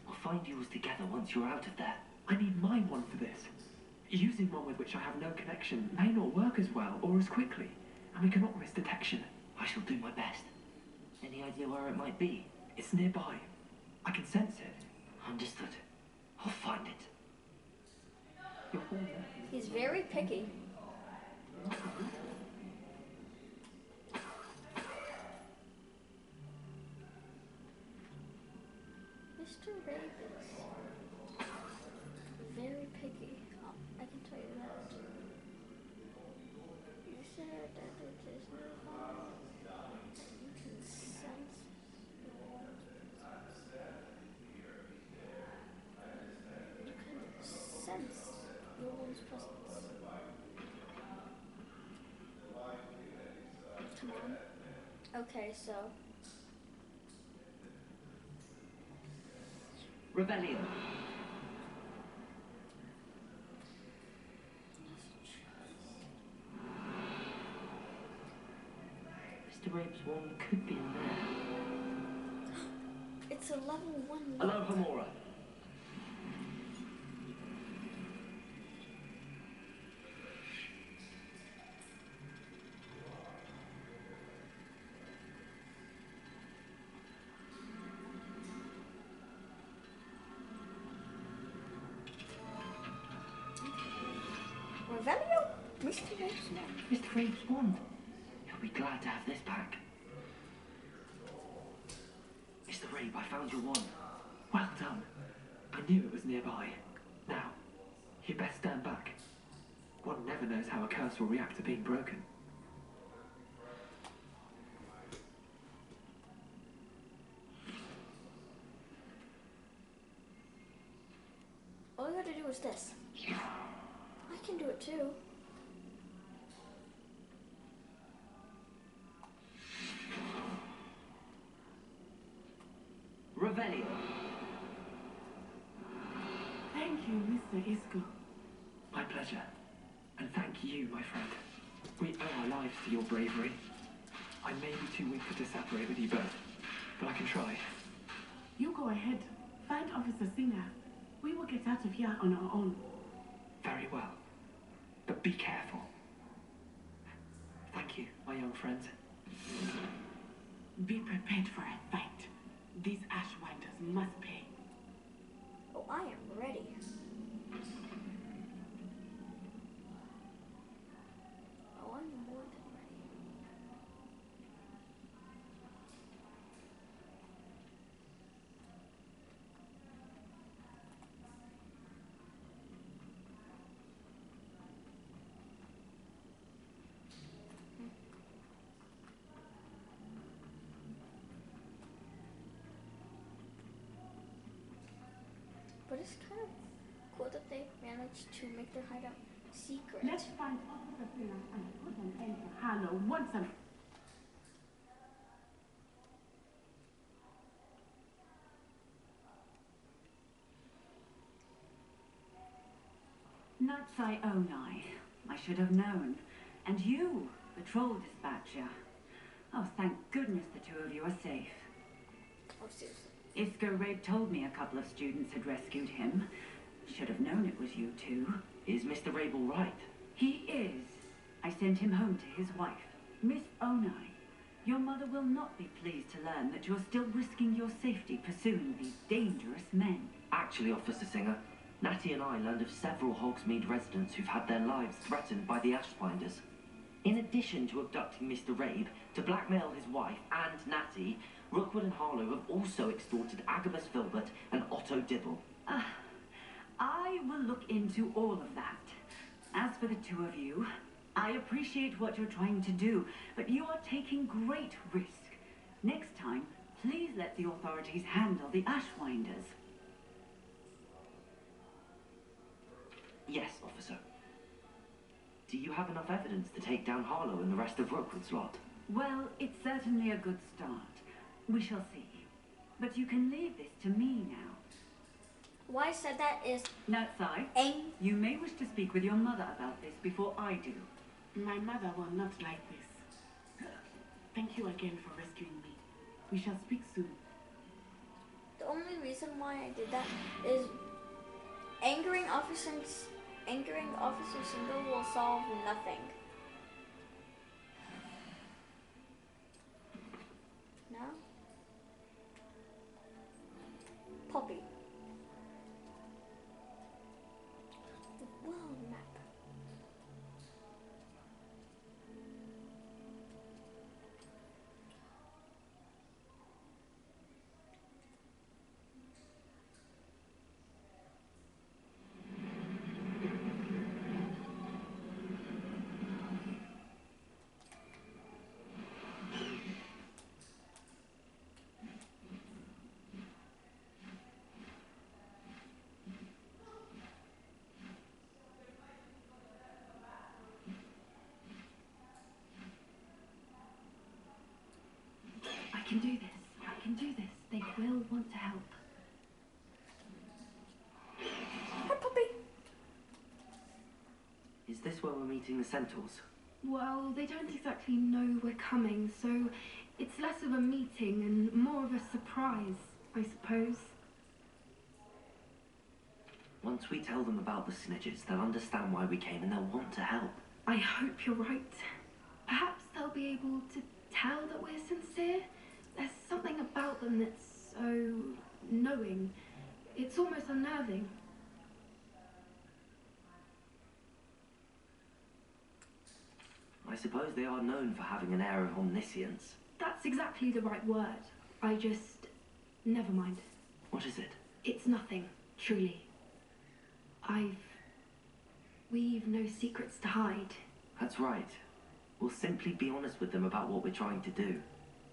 [SPEAKER 3] We'll find yours together once you're out of there.
[SPEAKER 2] I need my wand for this. Using one with which I have no connection may not work as well or as quickly, and we cannot risk detection.
[SPEAKER 3] I shall do my best. Any idea where it might be?
[SPEAKER 2] It's nearby. I can sense it.
[SPEAKER 3] Understood. I'll find it.
[SPEAKER 1] He's very picky. Mr. Rabe is very picky. Oh, I can tell you that. You said that it is nearby. You can sense. You can sense your one's presence. Come on. Okay, so.
[SPEAKER 3] Rebellion. Mr. Rabe's wand could be in there.
[SPEAKER 1] It's a level 1
[SPEAKER 3] Hello, Hamora.
[SPEAKER 1] Revelio? Mr. Rabe's wand.
[SPEAKER 3] Mr. Rabe's wand. He'll be glad to have this back. Mr. Rabe, I found your wand.
[SPEAKER 2] Well done. I knew it was nearby. Now, you best stand back. One never knows how a curse will react to being broken.
[SPEAKER 1] All you gotta do is this. I can do it too.
[SPEAKER 3] Revelio.
[SPEAKER 6] Thank you, Mr. Isco.
[SPEAKER 2] My pleasure. And thank you, my friend. We owe our lives to your bravery. I may be too weak to separate with you both, but I can try.
[SPEAKER 6] You go ahead. Find Officer Singer. We will get out of here on our own.
[SPEAKER 2] Very well. But be careful. Thank you, my young friend.
[SPEAKER 6] Be prepared for a fight. These Ashwinders must pay.
[SPEAKER 1] Oh, I am ready. Oh, I'm more than ready. But it's kind of cool that they managed to make their hideout secret.
[SPEAKER 6] Let's find Officer Singer and put an end to Harlow once and...
[SPEAKER 8] Nutsai Onai. I should have known. And you, the troll dispatcher. Oh, thank goodness the two of you are safe.
[SPEAKER 1] Oh, seriously.
[SPEAKER 8] Isco Rabe told me a couple of students had rescued him. Should have known it was you two.
[SPEAKER 3] Is Mr. Rabe all right?
[SPEAKER 8] He is. I sent him home to his wife. Miss Onai, your mother will not be pleased to learn that you're still risking your safety pursuing these dangerous men.
[SPEAKER 3] Actually, Officer Singer, Natty and I learned of several Hogsmeade residents who've had their lives threatened by the Ashbinders. In addition to abducting Mr. Rabe to blackmail his wife and Natty, Rookwood and Harlow have also extorted Agabus Filbert and Otto Dibble.
[SPEAKER 8] I will look into all of that. As for the two of you, I appreciate what you're trying to do, but you are taking great risk. Next time, please let the authorities handle the Ashwinders.
[SPEAKER 3] Yes, officer. Do you have enough evidence to take down Harlow and the rest of Rookwood's lot?
[SPEAKER 8] Well, it's certainly a good start. We shall see. But you can leave this to me now.
[SPEAKER 1] Why I said that is
[SPEAKER 8] Natsai, you may wish to speak with your mother about this before I do.
[SPEAKER 6] My mother will not like this. Thank you again for rescuing me. We shall speak soon.
[SPEAKER 1] the only reason why I did that is angering Officer Single will solve nothing. No? Poppy. The world map.
[SPEAKER 5] I can do this. I can do this. They will want to help.
[SPEAKER 1] Hi, Poppy.
[SPEAKER 3] Is this where we're meeting the Centaurs?
[SPEAKER 9] Well, they don't exactly know we're coming, so it's less of a meeting and more of a surprise, I suppose.
[SPEAKER 3] Once we tell them about the Snidgets, they'll understand why we came and they'll want to help.
[SPEAKER 9] I hope you're right. Perhaps they'll be able to tell that we're sincere. There's something about them that's so knowing. It's almost unnerving.
[SPEAKER 3] I suppose they are known for having an air of omniscience.
[SPEAKER 9] That's exactly the right word. I just... never mind.
[SPEAKER 3] What is it?
[SPEAKER 9] It's nothing, truly. We've no secrets to hide.
[SPEAKER 3] That's right. We'll simply be honest with them about what we're trying to do.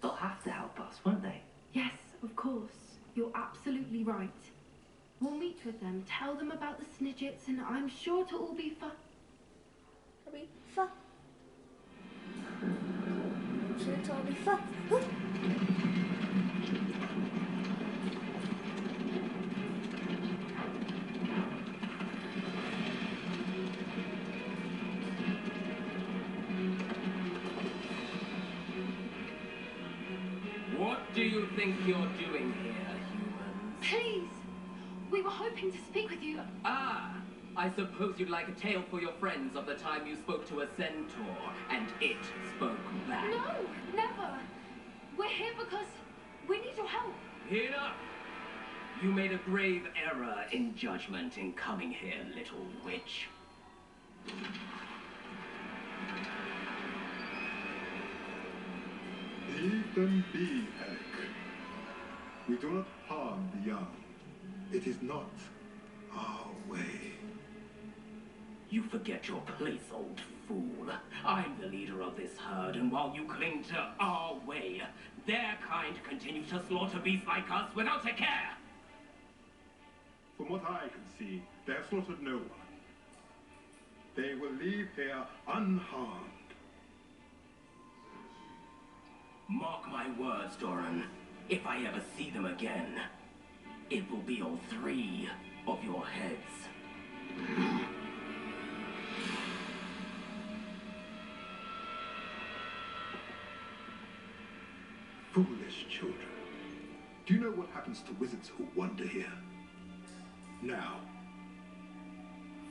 [SPEAKER 3] They'll have to help us, won't they?
[SPEAKER 9] Yes, of course. You're absolutely right. We'll meet with them, tell them about the Snidgets, and I'm sure it'll all be fun.
[SPEAKER 1] It'll be fun. Sure, it'll all be fun.
[SPEAKER 10] What do you think you're doing here, humans?
[SPEAKER 9] Please! We were hoping to speak with you.
[SPEAKER 10] Ah, I suppose you'd like a tale for your friends of the time you spoke to a centaur, and it spoke back.
[SPEAKER 9] No, never. We're here because we need your help.
[SPEAKER 10] Enough! You made a grave error in judgment in coming here, little witch.
[SPEAKER 11] Leave them be, Heck. We do not harm the young. It is not our way.
[SPEAKER 10] You forget your place, old fool. I'm the leader of this herd, and while you cling to our way, their kind continue to slaughter beasts like us without a care.
[SPEAKER 11] From what I can see, they have slaughtered no one. They will leave here unharmed.
[SPEAKER 10] Mark my words, Doran. If I ever see them again, it will be all 3 of your heads.
[SPEAKER 11] Foolish children. Do you know what happens to wizards who wander here? Now,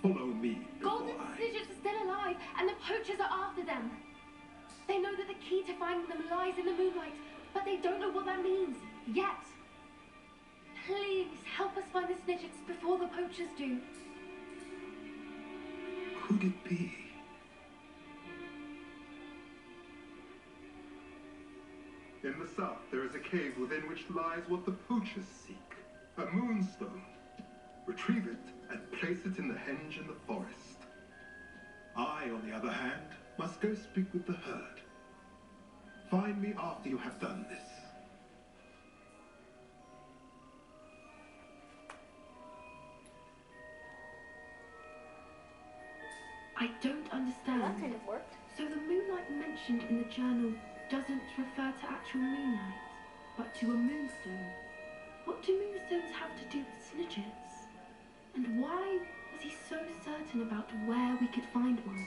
[SPEAKER 11] follow me before
[SPEAKER 9] Golden Snidgets are still alive, and the poachers are after them. They know that the key to finding them lies in the moonlight, but they don't know what that means, yet. Please, help us find the Snidgets. snitches before the poachers do.
[SPEAKER 11] Could it be? In the south, there is a cave within which lies what the poachers seek. A moonstone. Retrieve it and place it in the henge in the forest. I, on the other hand, must go speak with the herd. Find me after you have done this.
[SPEAKER 9] I don't understand.
[SPEAKER 1] That kind of worked.
[SPEAKER 9] So the moonlight mentioned in the journal doesn't refer to actual moonlight, but to a moonstone. What do moonstones have to do with snitches? And why was he so certain about where we could find one?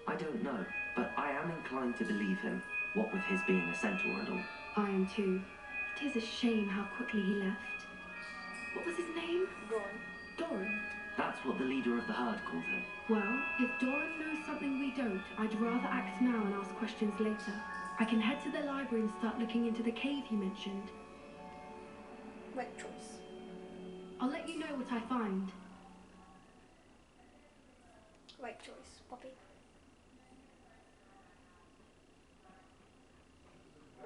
[SPEAKER 3] I don't know, but I am inclined to believe him, what with his being a centaur and all.
[SPEAKER 9] I am too. It is a shame how quickly he left. What was his name? Doran.
[SPEAKER 3] That's what the leader of the herd called him.
[SPEAKER 9] Well, if Doran knows something we don't, I'd rather act now and ask questions later. I can head to the library and start looking into the cave you mentioned.
[SPEAKER 1] Right choice.
[SPEAKER 9] I'll let you know what I find.
[SPEAKER 1] Right choice, puppy.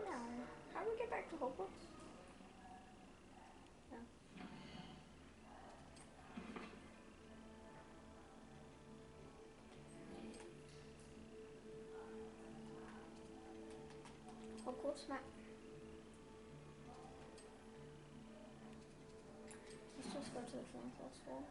[SPEAKER 1] Now, how do we get back to Hogwarts? No. Hogwarts map. Let's just go to the film festival.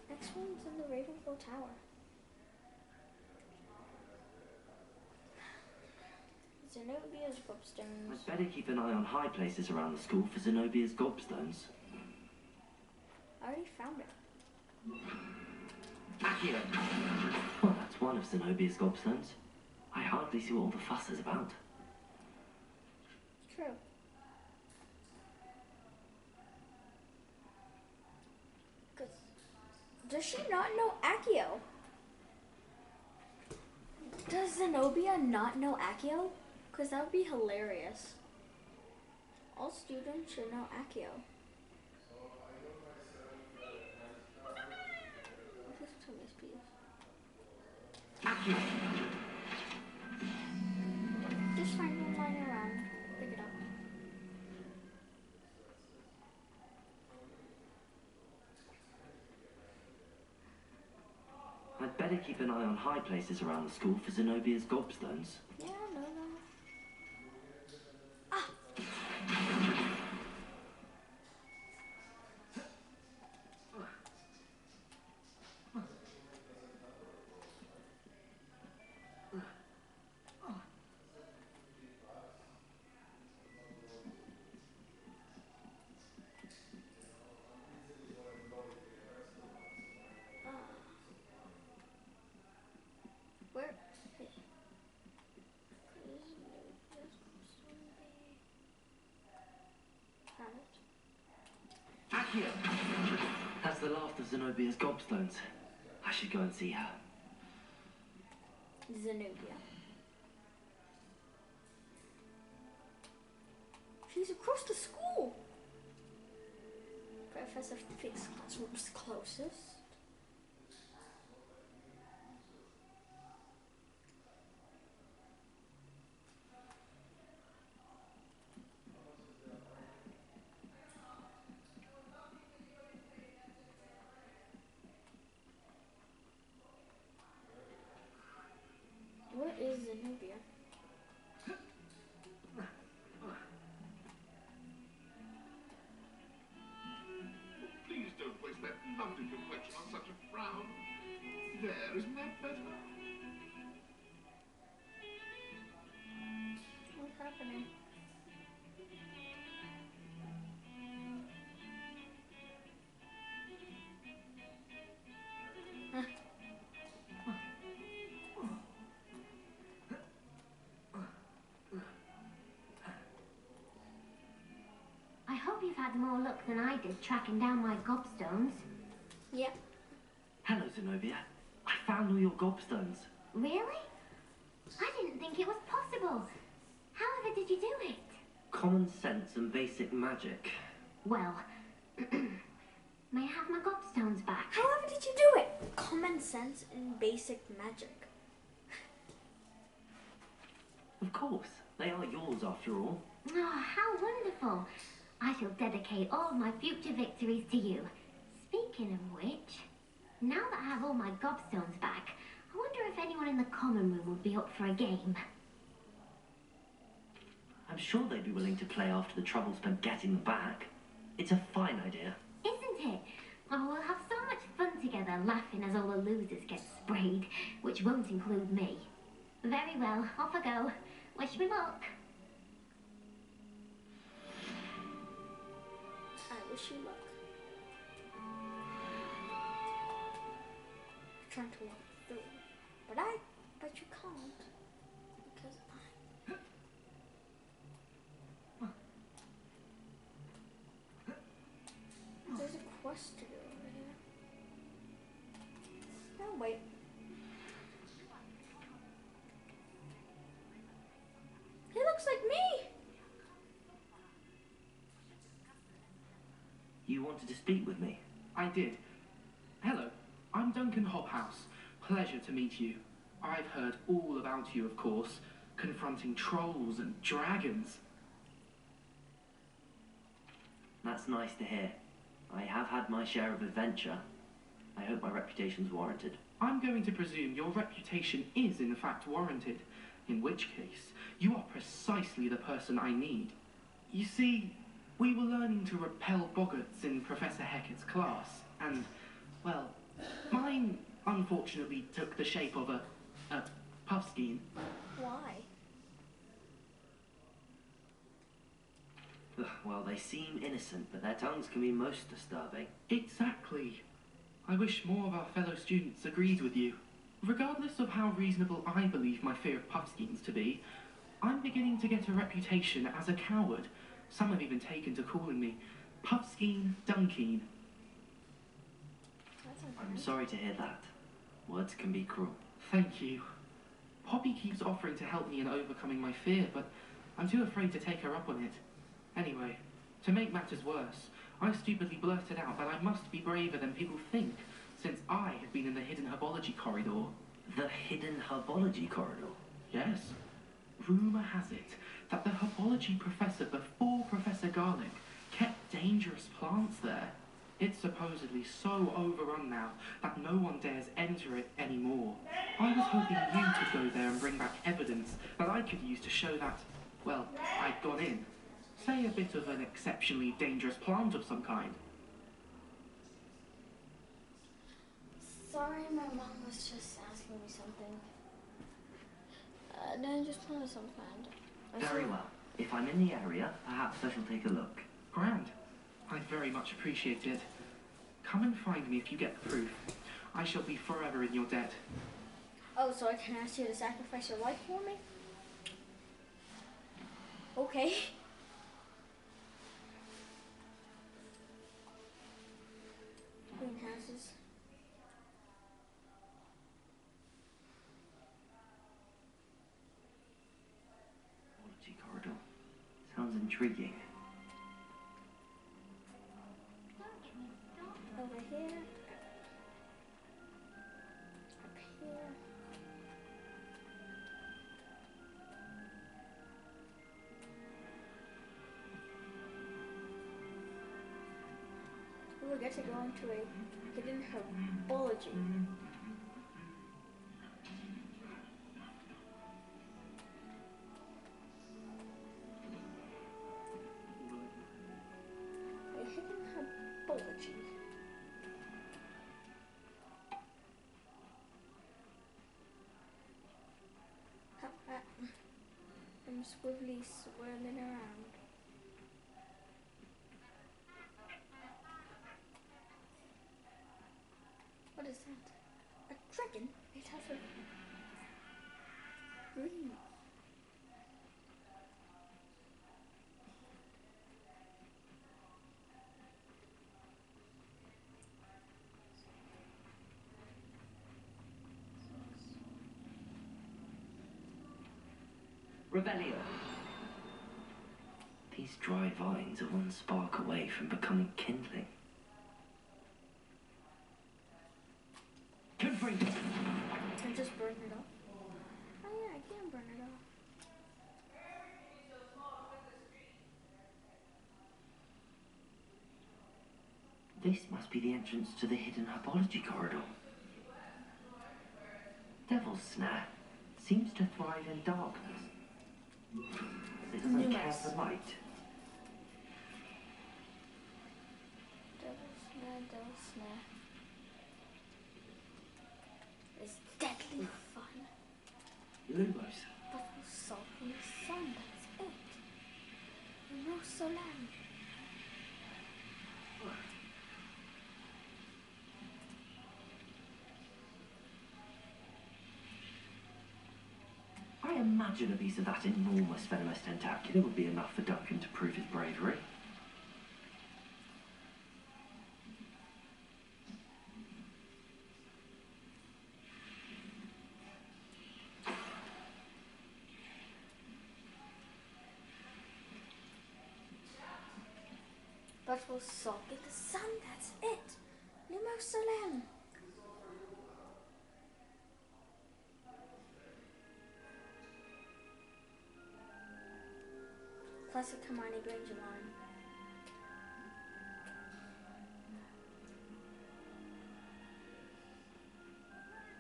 [SPEAKER 1] Next one's in the Ravenclaw Tower. Zenobia's gobstones.
[SPEAKER 3] I'd better keep an eye on high places around the school for Zenobia's gobstones.
[SPEAKER 1] I already found it.
[SPEAKER 3] Accio! Well, that's one of Zenobia's gobstones. I hardly see what all the fuss is about.
[SPEAKER 1] True. Does she not know Accio? Does Zenobia not know Accio? Because that would be hilarious. All students should know Accio.
[SPEAKER 3] Accio!
[SPEAKER 1] Just find one lying around. Pick it up.
[SPEAKER 3] I'd better keep an eye on high places around the school for Zenobia's gobstones.
[SPEAKER 1] Yeah, no. Where?
[SPEAKER 3] Accio! That's the last of Zenobia's gobstones. I should go and see her.
[SPEAKER 1] Zenobia. She's across the school. Professor Fig's classroom's closest. Where is Zenobia?
[SPEAKER 7] Please don't waste that lovely complexion
[SPEAKER 5] had more luck than I did tracking down my gobstones.
[SPEAKER 1] Yeah.
[SPEAKER 3] Hello, Zenobia. I found all your gobstones.
[SPEAKER 5] Really? I didn't think it was possible. However did you do it?
[SPEAKER 3] Common sense and basic magic.
[SPEAKER 5] Well, may I have my gobstones back?
[SPEAKER 1] However did you do it? Common sense and basic magic.
[SPEAKER 3] Of course. They are yours after all.
[SPEAKER 5] Oh, how wonderful. I shall dedicate all my future victories to you. Speaking of which, now that I have all my gobstones back, I wonder if anyone in the common room would be up for a game.
[SPEAKER 3] I'm sure they'd be willing to play after the trouble spent getting them back. It's a fine idea.
[SPEAKER 5] Isn't it? Oh, we'll have so much fun together laughing as all the losers get sprayed, which won't include me. Very well, off I go. Wish me luck.
[SPEAKER 1] I wish you luck. I'm trying to walk through, but you can't because there's a quest to do over here. Oh wait. He looks like me.
[SPEAKER 3] You wanted to speak with me?
[SPEAKER 12] I did. Hello, I'm Duncan Hobhouse. Pleasure to meet you. I've heard all about you, of course, confronting trolls and dragons.
[SPEAKER 3] That's nice to hear. I have had my share of adventure. I hope my reputation's warranted.
[SPEAKER 12] I'm going to presume your reputation is in fact warranted, in which case, you are precisely the person I need. You see, we were learning to repel boggarts in Professor Hecat's class, and, well, mine unfortunately took the shape of a puffskein.
[SPEAKER 1] Why?
[SPEAKER 3] Ugh, well, they seem innocent, but their tongues can be most disturbing.
[SPEAKER 12] Exactly. I wish more of our fellow students agreed with you. Regardless of how reasonable I believe my fear of puffskeins to be, I'm beginning to get a reputation as a coward. Some have even taken to calling me Puffskeen Dunkeen.
[SPEAKER 3] I'm sorry to hear that. Words can be cruel.
[SPEAKER 12] Thank you. Poppy keeps offering to help me in overcoming my fear, but I'm too afraid to take her up on it. Anyway, to make matters worse, I stupidly blurted out that I must be braver than people think, since I have been in the hidden herbology corridor.
[SPEAKER 3] The hidden herbology corridor?
[SPEAKER 12] Yes. Rumour has it that the herbology professor before Professor Garlic kept dangerous plants there. It's supposedly so overrun now that no one dares enter it anymore. I was hoping you could go there and bring back evidence that I could use to show that, well, I'd gone in. Say a bit of an exceptionally dangerous plant of some kind.
[SPEAKER 1] Sorry, my mom was just asking me something. No, just wanted some kind.
[SPEAKER 3] Very well. If I'm in the area, perhaps I shall take a look.
[SPEAKER 12] Grand. I'd very much appreciate it. Come and find me if you get the proof. I shall be forever in your debt.
[SPEAKER 1] Oh, so I can ask you to sacrifice your life for me? Okay. Greenhouses.
[SPEAKER 3] Herbology corridor. Sounds intriguing.
[SPEAKER 1] Over here. Up here. We get to go into a hidden herbology. A hidden herbology. I'm swiftly swirling around. What is that? A dragon? It has a green.
[SPEAKER 3] Revelio. These dry vines are one spark away from becoming kindling. Confront it.
[SPEAKER 1] Can I just burn it off? Oh yeah, I can burn it off.
[SPEAKER 3] This must be the entrance to the hidden herbology corridor. Devil's Snare seems to thrive in darkness. It doesn't care for light.
[SPEAKER 1] Devil's Snare. It's deadly fun.
[SPEAKER 3] Lumos.
[SPEAKER 1] But we'll salt in the sun, that's it. No solan.
[SPEAKER 3] I imagine a piece of that enormous venomous tentacula would be enough for Duncan to prove his bravery.
[SPEAKER 1] But we'll salt in the sun, that's it. No solan. Classic Hermione Granger line.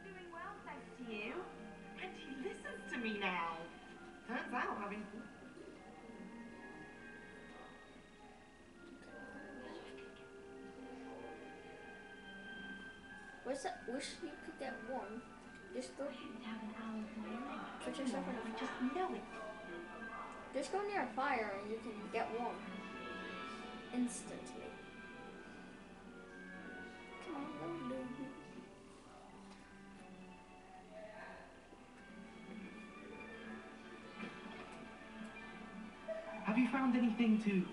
[SPEAKER 8] Doing well, thanks to you. And he listens to me now. Turns out having...
[SPEAKER 1] Wish you could get warm. Just go.
[SPEAKER 5] Have an hour of my own.
[SPEAKER 1] Put yourself in a fire.
[SPEAKER 5] Just know it.
[SPEAKER 1] Just go near a fire and you can get warm. Instantly. Come on, Lulu.
[SPEAKER 12] Have you found anything to,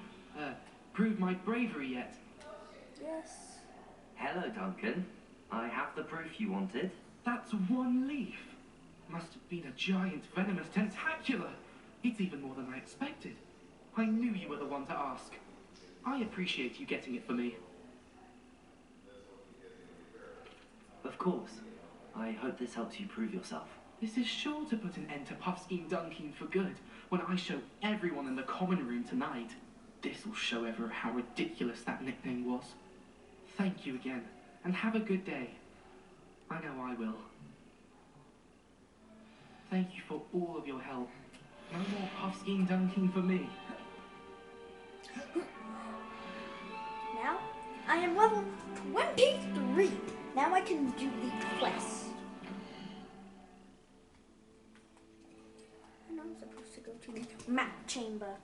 [SPEAKER 12] prove my bravery yet?
[SPEAKER 1] Yes.
[SPEAKER 3] Hello, Duncan. I have the proof you wanted.
[SPEAKER 12] That's one leaf. Must have been a giant venomous tentacula. It's even more than I expected. I knew you were the one to ask. I appreciate you getting it for me.
[SPEAKER 3] Of course. I hope this helps you prove yourself.
[SPEAKER 12] This is sure to put an end to Puffskein Dunking for good when I show everyone in the common room tonight. This will show ever how ridiculous that nickname was. Thank you again, and have a good day. I know I will. Thank you for all of your help. No more Puffskein Dunking for me.
[SPEAKER 1] Now, I am level 23. Now I can do the quest. I know I'm supposed to go to the map chamber.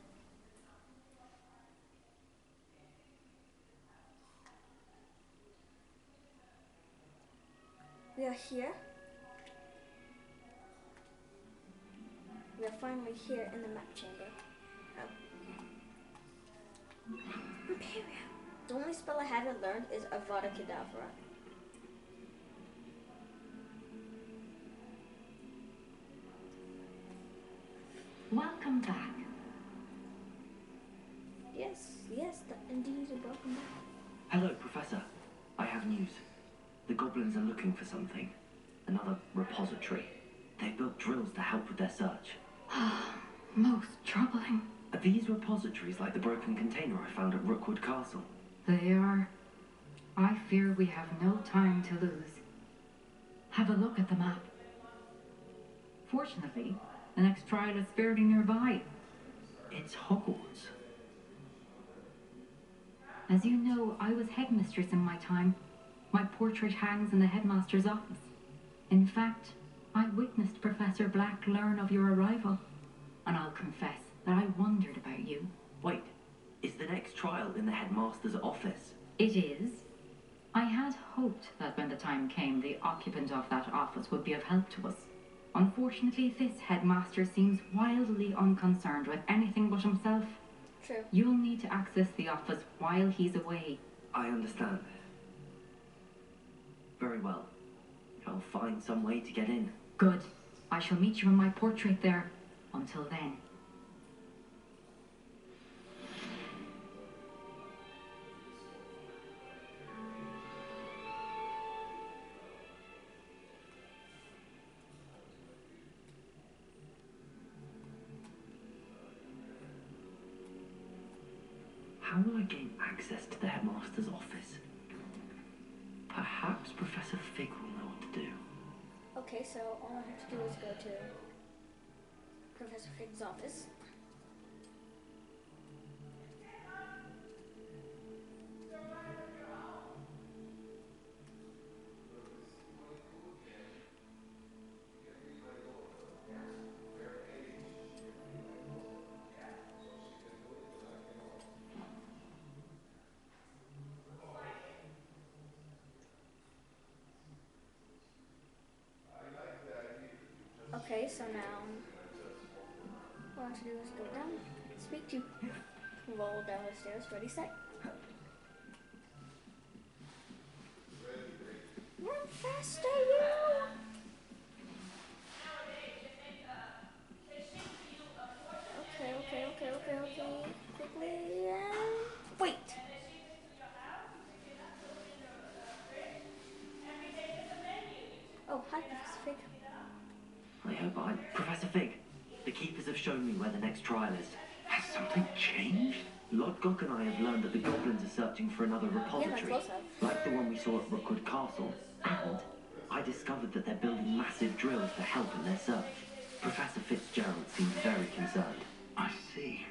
[SPEAKER 1] We are here. We are finally here in the map chamber. Oh. Imperium. The only spell I haven't learned is Avada Kedavra.
[SPEAKER 5] Welcome back.
[SPEAKER 1] Yes, indeed, welcome back.
[SPEAKER 3] Hello, Professor. I have news. The goblins are looking for something. Another repository. They've built drills to help with their search.
[SPEAKER 13] Most troubling.
[SPEAKER 3] Are these repositories like the broken container I found at Rookwood Castle?
[SPEAKER 13] They are. I fear we have no time to lose. Have a look at the map. Fortunately, the next trial is fairly nearby.
[SPEAKER 3] It's Hogwarts.
[SPEAKER 13] As you know, I was headmistress in my time. My portrait hangs in the headmaster's office. In fact, I witnessed Professor Black learn of your arrival. And I'll confess that I wondered about you.
[SPEAKER 3] Wait, is the next trial in the headmaster's office?
[SPEAKER 13] It is. I had hoped that when the time came, the occupant of that office would be of help to us. Unfortunately, this headmaster seems wildly unconcerned with anything but himself.
[SPEAKER 1] True.
[SPEAKER 13] You'll need to access the office while he's away.
[SPEAKER 3] I understand. Very well. I'll find some way to get in.
[SPEAKER 13] Good. I shall meet you in my portrait there. Until then.
[SPEAKER 3] How will I gain access to the headmaster's office? Perhaps Professor Fig will know what to do.
[SPEAKER 1] Okay, so all I have to do is go to Professor Fig's office. Okay, so now all I have to do is go down, speak to, roll down the stairs, ready, set. Run faster, you! Okay. Quickly, and wait! Oh, hi, Professor Fig.
[SPEAKER 3] Professor Fig, the keepers have shown me where the next trial is.
[SPEAKER 4] Has something changed?
[SPEAKER 3] Lodgok and I have learned that the goblins are searching for another repository, like the one we saw at Rookwood Castle. And I discovered that they're building massive drills to help in their search. Professor Fitzgerald seems very concerned.
[SPEAKER 4] I see.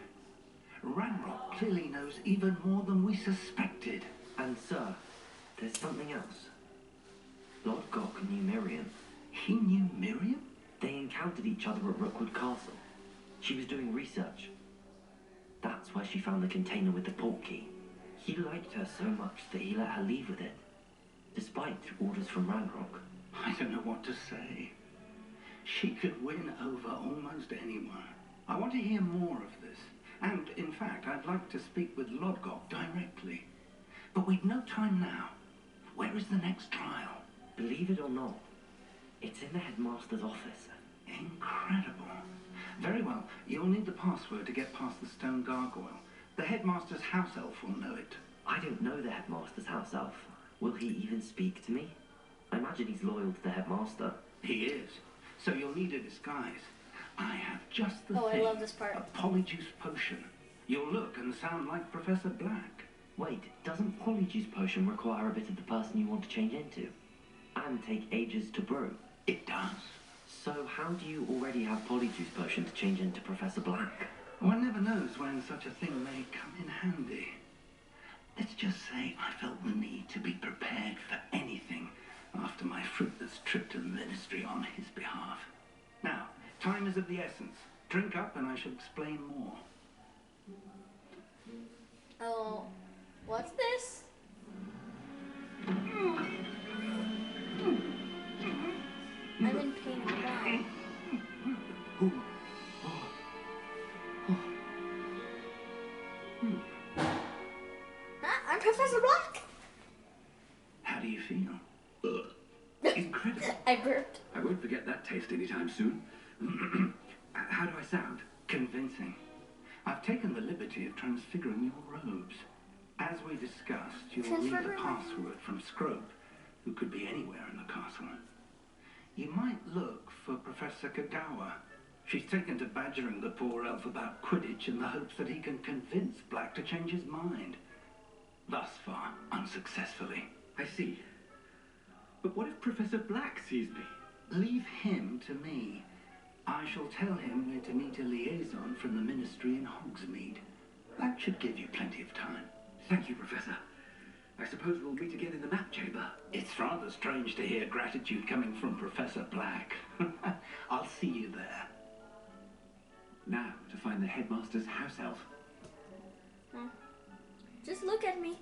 [SPEAKER 4] Ranrock clearly knows even more than we suspected.
[SPEAKER 3] And sir, there's something else. Lodgok knew Miriam.
[SPEAKER 4] He knew Miriam?
[SPEAKER 3] They encountered each other at Rookwood Castle. She was doing research. That's where she found the container with the port key. He liked her so much that he let her leave with it, despite orders from Ranrock.
[SPEAKER 4] I don't know what to say. She could win over almost anyone. I want to hear more of this. And, in fact, I'd like to speak with Lodgok directly. But we've no time now. Where is the next trial?
[SPEAKER 3] Believe it or not, it's in the headmaster's office.
[SPEAKER 4] Incredible. Very well. You'll need the password to get past the stone gargoyle. The headmaster's house elf will know it.
[SPEAKER 3] I don't know the headmaster's house elf. Will he even speak to me? I imagine he's loyal to the headmaster.
[SPEAKER 4] He is. So you'll need a disguise. I have just the
[SPEAKER 1] thing.
[SPEAKER 4] I
[SPEAKER 1] love this part.
[SPEAKER 4] A polyjuice potion. You'll look and sound like Professor Black.
[SPEAKER 3] Wait, doesn't polyjuice potion require a bit of the person you want to change into? And take ages to brew?
[SPEAKER 4] It does.
[SPEAKER 3] So how do you already have polyjuice potion to change into Professor Black?
[SPEAKER 4] One never knows when such a thing may come in handy. Let's just say I felt the need to be prepared for anything after my fruitless trip to the ministry on his behalf. Now, time is of the essence. Drink up and I shall explain more.
[SPEAKER 1] Oh, what's this? I'm in pain now. I'm Professor Black!
[SPEAKER 4] How do you feel?
[SPEAKER 7] Incredible.
[SPEAKER 1] I burped.
[SPEAKER 7] I won't forget that taste anytime soon. How do I sound?
[SPEAKER 4] Convincing. I've taken the liberty of transfiguring your robes. As we discussed, you'll need a password from Scrope, who could be anywhere in the castle. You might look for Professor Kagawa. She's taken to badgering the poor elf about Quidditch in the hopes that he can convince Black to change his mind. Thus far, unsuccessfully.
[SPEAKER 7] I see. But what if Professor Black sees me?
[SPEAKER 4] Leave him to me. I shall tell him where to meet a liaison from the ministry in Hogsmeade. That should give you plenty of time.
[SPEAKER 7] Thank you, Professor. I suppose we'll meet again in the map chamber.
[SPEAKER 4] It's rather strange to hear gratitude coming from Professor Black. I'll see you there.
[SPEAKER 7] Now, to find the headmaster's house elf.
[SPEAKER 1] Just look at me.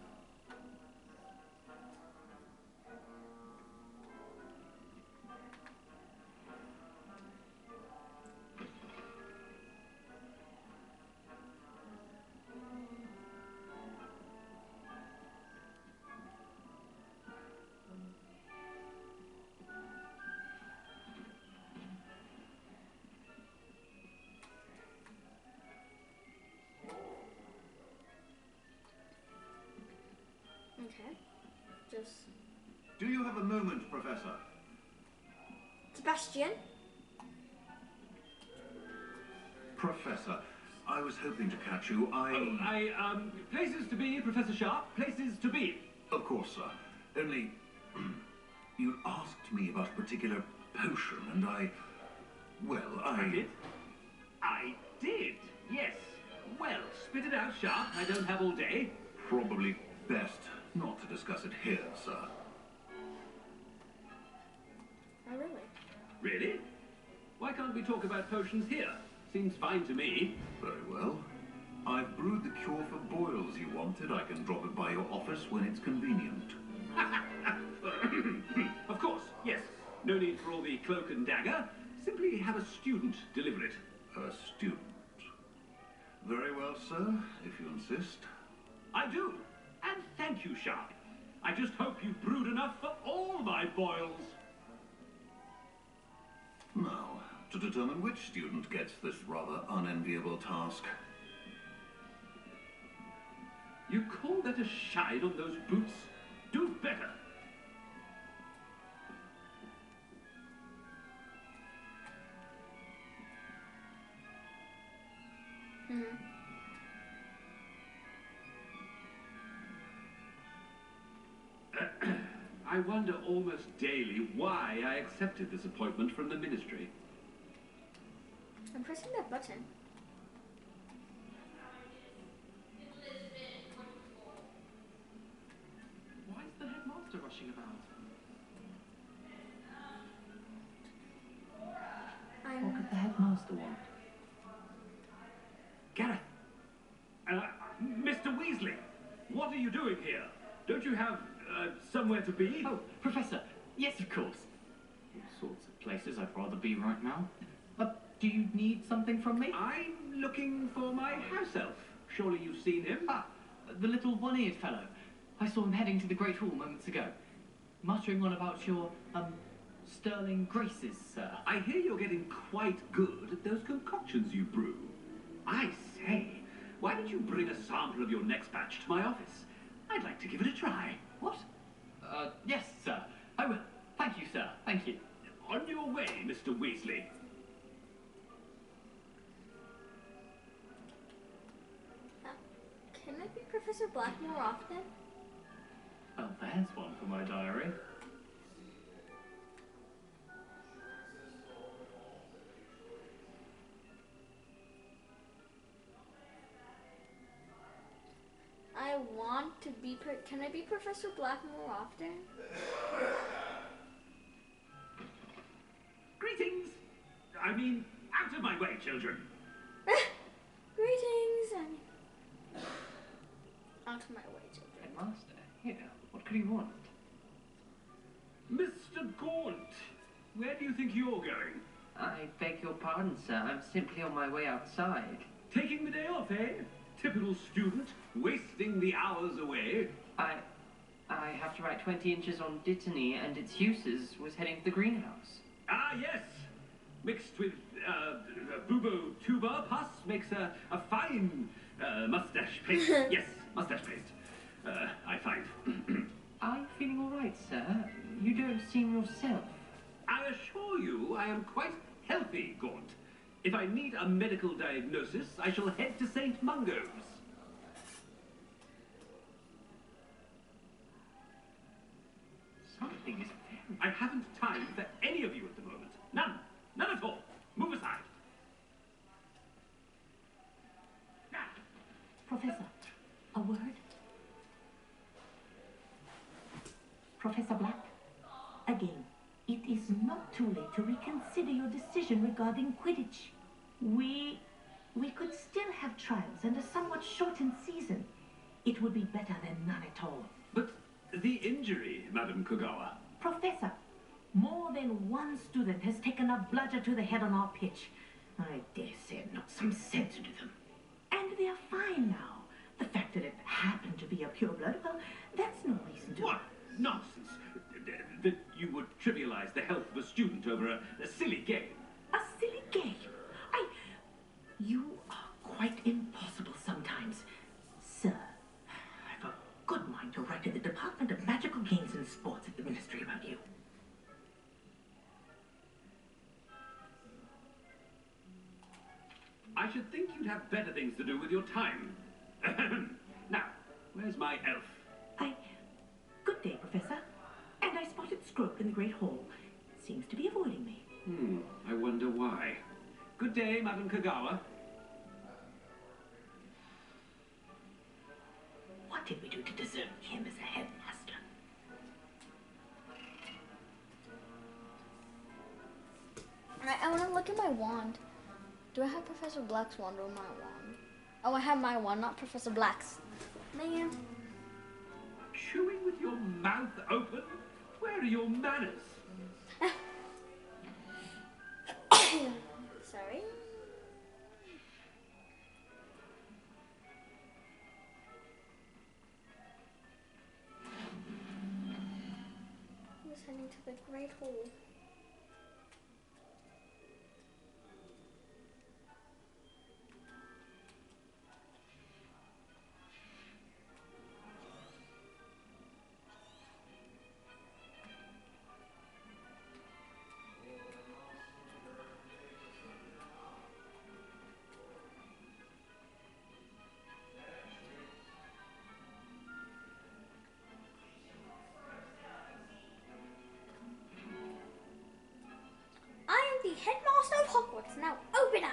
[SPEAKER 14] you have a moment, Professor?
[SPEAKER 1] Sebastian?
[SPEAKER 14] Professor, I was hoping to catch you.
[SPEAKER 10] Places to be, Professor Sharp. Places to be.
[SPEAKER 14] Of course, sir. Only, you asked me about a particular potion, and I
[SPEAKER 10] did? I did, yes. Well, spit it out, Sharp. I don't have all day.
[SPEAKER 14] Probably best not to discuss it here, sir.
[SPEAKER 1] Oh, really?
[SPEAKER 10] Really? Why can't we talk about potions here? Seems fine to me.
[SPEAKER 14] Very well. I've brewed the cure for boils you wanted. I can drop it by your office when it's convenient.
[SPEAKER 10] Of course, yes. No need for all the cloak and dagger. Simply have a student deliver it.
[SPEAKER 14] A student? Very well, sir, if you insist.
[SPEAKER 10] I do. And thank you, Sharp. I just hope you've brewed enough for all my boils.
[SPEAKER 14] Now, to determine which student gets this rather unenviable task.
[SPEAKER 10] You call that a shine on those boots? Do better. I wonder almost daily why I accepted this appointment from the ministry.
[SPEAKER 1] I'm pressing that button.
[SPEAKER 12] Why is the headmaster rushing about?
[SPEAKER 3] What could the headmaster want?
[SPEAKER 10] Gareth! Mr. Weasley! What are you doing here? Don't you have, somewhere to be?
[SPEAKER 12] Oh, Professor, yes, of course. All sorts of places I'd rather be right now. Do you need something from me?
[SPEAKER 10] I'm looking for my house elf. Surely you've seen him?
[SPEAKER 12] Ah, the little one-eared fellow. I saw him heading to the Great Hall moments ago, muttering on about your, sterling graces, sir.
[SPEAKER 10] I hear you're getting quite good at those concoctions you brew. I say, why don't you bring a sample of your next batch to my office? I'd like to give it a try.
[SPEAKER 12] What? Yes, sir. I will. Thank you, sir. Thank you.
[SPEAKER 10] On your way, Mr. Weasley.
[SPEAKER 1] Can I be Professor Black more often?
[SPEAKER 12] Well, there's one for my diary.
[SPEAKER 1] I want to be. Can I be Professor Black more often?
[SPEAKER 10] Greetings! I mean, out of my way, children.
[SPEAKER 1] Greetings! I mean, out of my way, children.
[SPEAKER 12] Headmaster, here. What could he want?
[SPEAKER 10] Mr. Gaunt, where do you think you're going?
[SPEAKER 15] I beg your pardon, sir. I'm simply on my way outside.
[SPEAKER 10] Taking the day off, eh? Typical student, wasting the hours away.
[SPEAKER 15] I have to write 20 inches on Dittany and its uses. Was heading to the greenhouse.
[SPEAKER 10] Ah, yes. Mixed with, bubo tuber pus makes a fine, mustache paste. Yes, mustache paste. I find.
[SPEAKER 15] Are you feeling all right, sir? You don't seem yourself.
[SPEAKER 10] I assure you I am quite healthy, Gaunt. If I need a medical diagnosis, I shall head to St. Mungo's.
[SPEAKER 15] Something is very...
[SPEAKER 10] I haven't time for any of you at the moment. None. None at all. Move aside.
[SPEAKER 16] Professor, a word? Professor Black, again, it is not too late to reconsider your decision regarding Quidditch. We could still have trials and a somewhat shortened season. It would be better than none at all.
[SPEAKER 10] But the injury, Madam Kogawa.
[SPEAKER 16] Professor, more than one student has taken a bludger to the head on our pitch. I dare say it knocked some sense into them. And they are fine now. The fact that it happened to be a pureblood, well, that's no reason to...
[SPEAKER 10] What? Nonsense. That you would trivialize the health of a student over a silly game.
[SPEAKER 16] A silly game? You are quite impossible sometimes. Sir, I've a good mind to write to the Department of Magical Games and Sports at the Ministry about
[SPEAKER 10] things to do with your time. Now, where's my elf?
[SPEAKER 16] Good day, Professor. And I spotted Scrope in the Great Hall. Seems to be avoiding me.
[SPEAKER 10] I wonder why. Good day, Madam Kagawa.
[SPEAKER 16] What did we do to deserve him as a headmaster?
[SPEAKER 1] I want to look at my wand. Do I have Professor Black's wand or my wand? Oh, I have my wand, not Professor Black's. Man.
[SPEAKER 10] Chewing with your mouth open? Where are your manners?
[SPEAKER 1] Sorry. I was heading to the Great Hall. The headmaster of Hogwarts, now open up!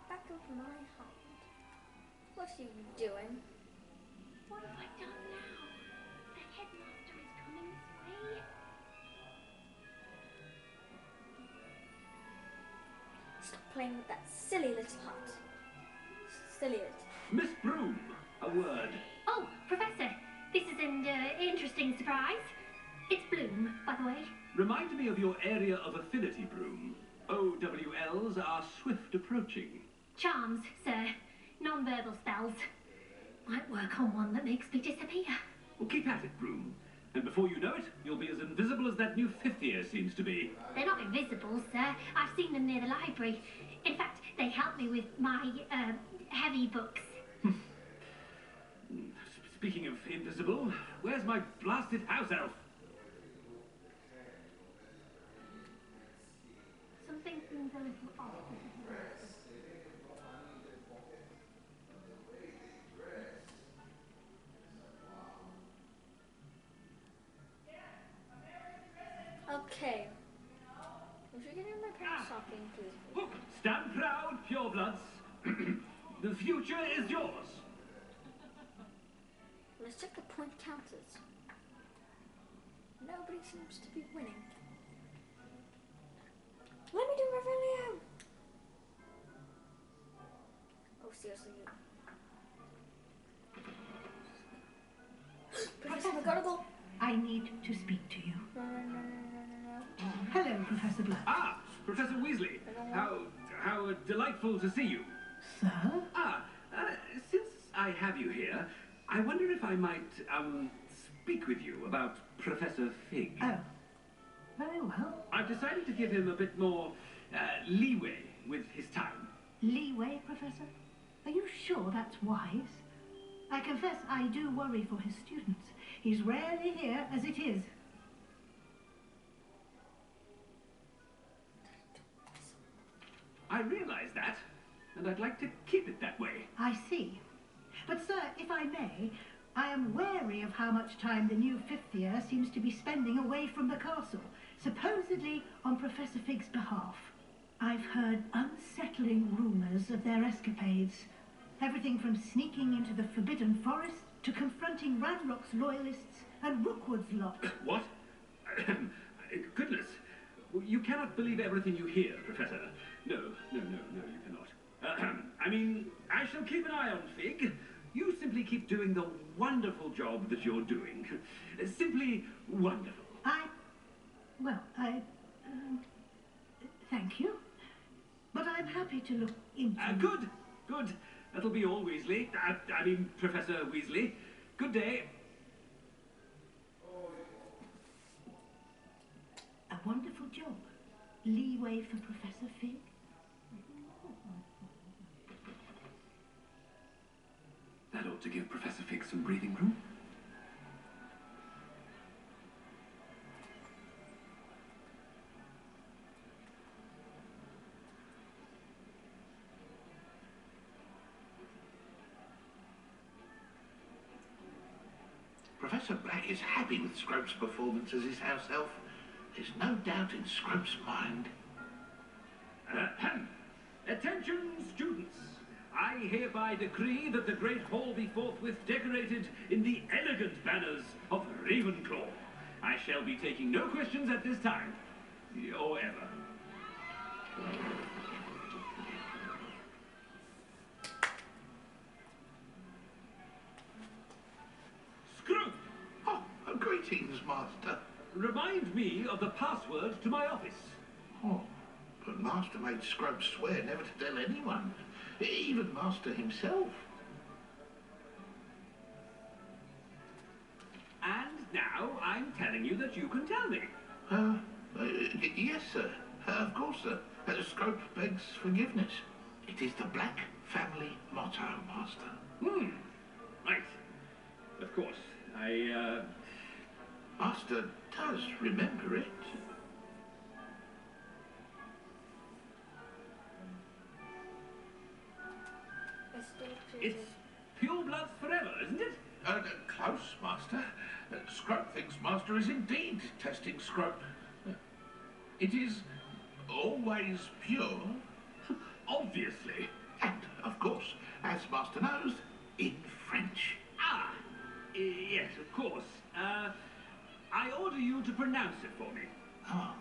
[SPEAKER 1] Back of my hand. What's he doing?
[SPEAKER 5] What have I done now? The headmaster is coming this way.
[SPEAKER 1] Stop playing with that silly little heart. Silly it.
[SPEAKER 10] Miss Broom, a word.
[SPEAKER 5] Oh, Professor, this is an interesting surprise. It's Bloom, by the way.
[SPEAKER 10] Remind me of your area of affinity, Broom. OWLs are swift approaching.
[SPEAKER 5] Charms, sir. Non-verbal spells. Might work on one that makes me disappear.
[SPEAKER 10] Well, keep at it, Broom. And before you know it, you'll be as invisible as that new fifth year seems to be.
[SPEAKER 5] They're not invisible, sir. I've seen them near the library. In fact, they help me with my, heavy books.
[SPEAKER 10] Speaking of invisible, where's my blasted house elf?
[SPEAKER 5] Something seems a little off.
[SPEAKER 1] Okay. Would you get in my parents' stocking, please?
[SPEAKER 10] Stand proud, purebloods. The future is yours.
[SPEAKER 1] Let's check the point counters. Nobody seems to be winning. Let me do Revelio! Oh, seriously. Professor McGonagall!
[SPEAKER 16] I need to speak to you.
[SPEAKER 1] No.
[SPEAKER 16] Hello, Professor Black.
[SPEAKER 10] Ah, Professor Weasley. How delightful to see you.
[SPEAKER 16] Sir?
[SPEAKER 10] Since I have you here, I wonder if I might, speak with you about Professor Fig.
[SPEAKER 16] Oh, very well.
[SPEAKER 10] I've decided to give him a bit more, leeway with his time.
[SPEAKER 16] Leeway, Professor? Are you sure that's wise? I confess I do worry for his students. He's rarely here as it is.
[SPEAKER 10] I realize that, and I'd like to keep it that way.
[SPEAKER 16] I see. But, sir, if I may, I am wary of how much time the new fifth year seems to be spending away from the castle, supposedly on Professor Fig's behalf. I've heard unsettling rumours of their escapades. Everything from sneaking into the Forbidden Forest to confronting Ranrock's loyalists and Rookwood's lot.
[SPEAKER 10] What? Goodness. You cannot believe everything you hear, Professor. No, you cannot. I mean, I shall keep an eye on Fig. You simply keep doing the wonderful job that you're doing. Simply wonderful.
[SPEAKER 16] Thank you. But I'm happy to look into...
[SPEAKER 10] Good. That'll be all, Weasley. I mean, Professor Weasley. Good day.
[SPEAKER 16] A wonderful job. Leeway for Professor Fig.
[SPEAKER 14] That ought to give Professor Fig some breathing room.
[SPEAKER 7] Professor Black is happy with Scrope's performance as his house elf. There's no doubt in Scrope's mind.
[SPEAKER 10] Attention, students. I hereby decree that the Great Hall be forthwith decorated in the elegant banners of Ravenclaw. I shall be taking no questions at this time, or ever. Scrope!
[SPEAKER 7] Oh, greetings, Master.
[SPEAKER 10] Remind me of the password to my office.
[SPEAKER 7] Oh, but Master made Scrope swear never to tell anyone, even Master himself.
[SPEAKER 10] And now I'm telling you that you can tell me.
[SPEAKER 7] Yes, sir. Of course, sir. Scrope begs forgiveness. It is the Black family motto, Master.
[SPEAKER 10] Right. Of course.
[SPEAKER 7] Master does remember it.
[SPEAKER 10] It's pure bloods forever, isn't it?
[SPEAKER 7] Close, Master. Scrope thinks Master is indeed testing Scrope. It is always pure.
[SPEAKER 10] Obviously.
[SPEAKER 7] And, of course, as Master knows, in French.
[SPEAKER 10] Ah, yes, of course. I order you to pronounce it for me.
[SPEAKER 7] Ah,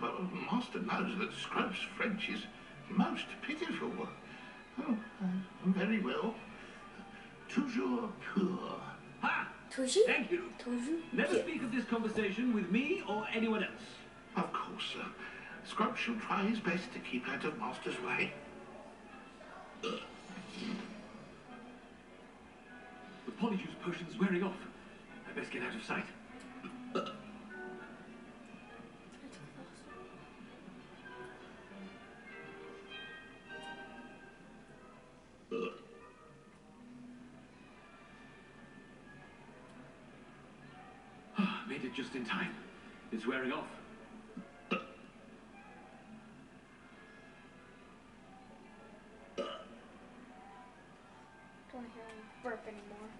[SPEAKER 7] but Master knows that Scrope's French is most pitiful. Oh, very well. Toujours pure.
[SPEAKER 10] Ha!
[SPEAKER 1] Toujours?
[SPEAKER 10] Thank you.
[SPEAKER 1] Toujours?
[SPEAKER 10] Never
[SPEAKER 1] Yeah.
[SPEAKER 10] speak of this conversation with me or anyone else.
[SPEAKER 7] Of course, sir. Scrope shall try his best to keep out of Master's way.
[SPEAKER 10] The polyjuice potion's wearing off. I best get out of sight. Made it just in time. It's wearing off.
[SPEAKER 1] Don't hear him burp anymore.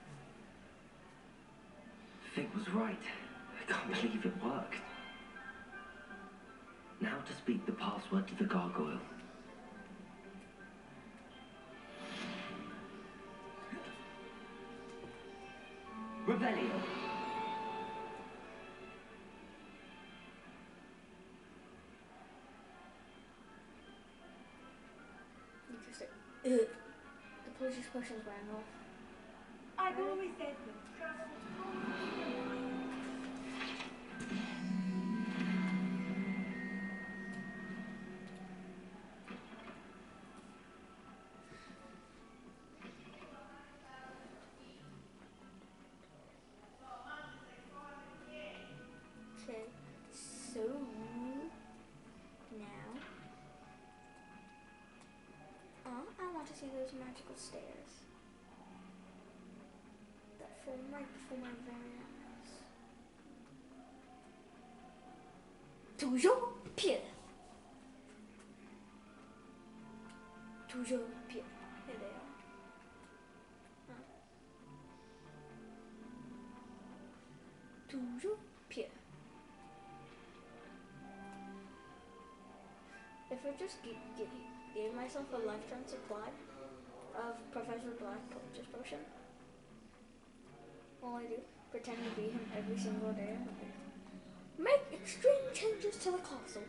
[SPEAKER 3] Fig was right. I can't believe it worked. Now to speak the password to the gargoyle. Revelio.
[SPEAKER 1] Interesting. The polyjuice potion's wearing off.
[SPEAKER 16] I've always said that.
[SPEAKER 1] Okay, so now I want to see those magical stairs that form right before my very eyes. Toujours pire. Toujours pire. Here they are. Toujours pire. If I just gave myself a lifetime supply of Professor Black polyjuice potion, all I do, pretend to be him every single day, and make extreme changes to the castle.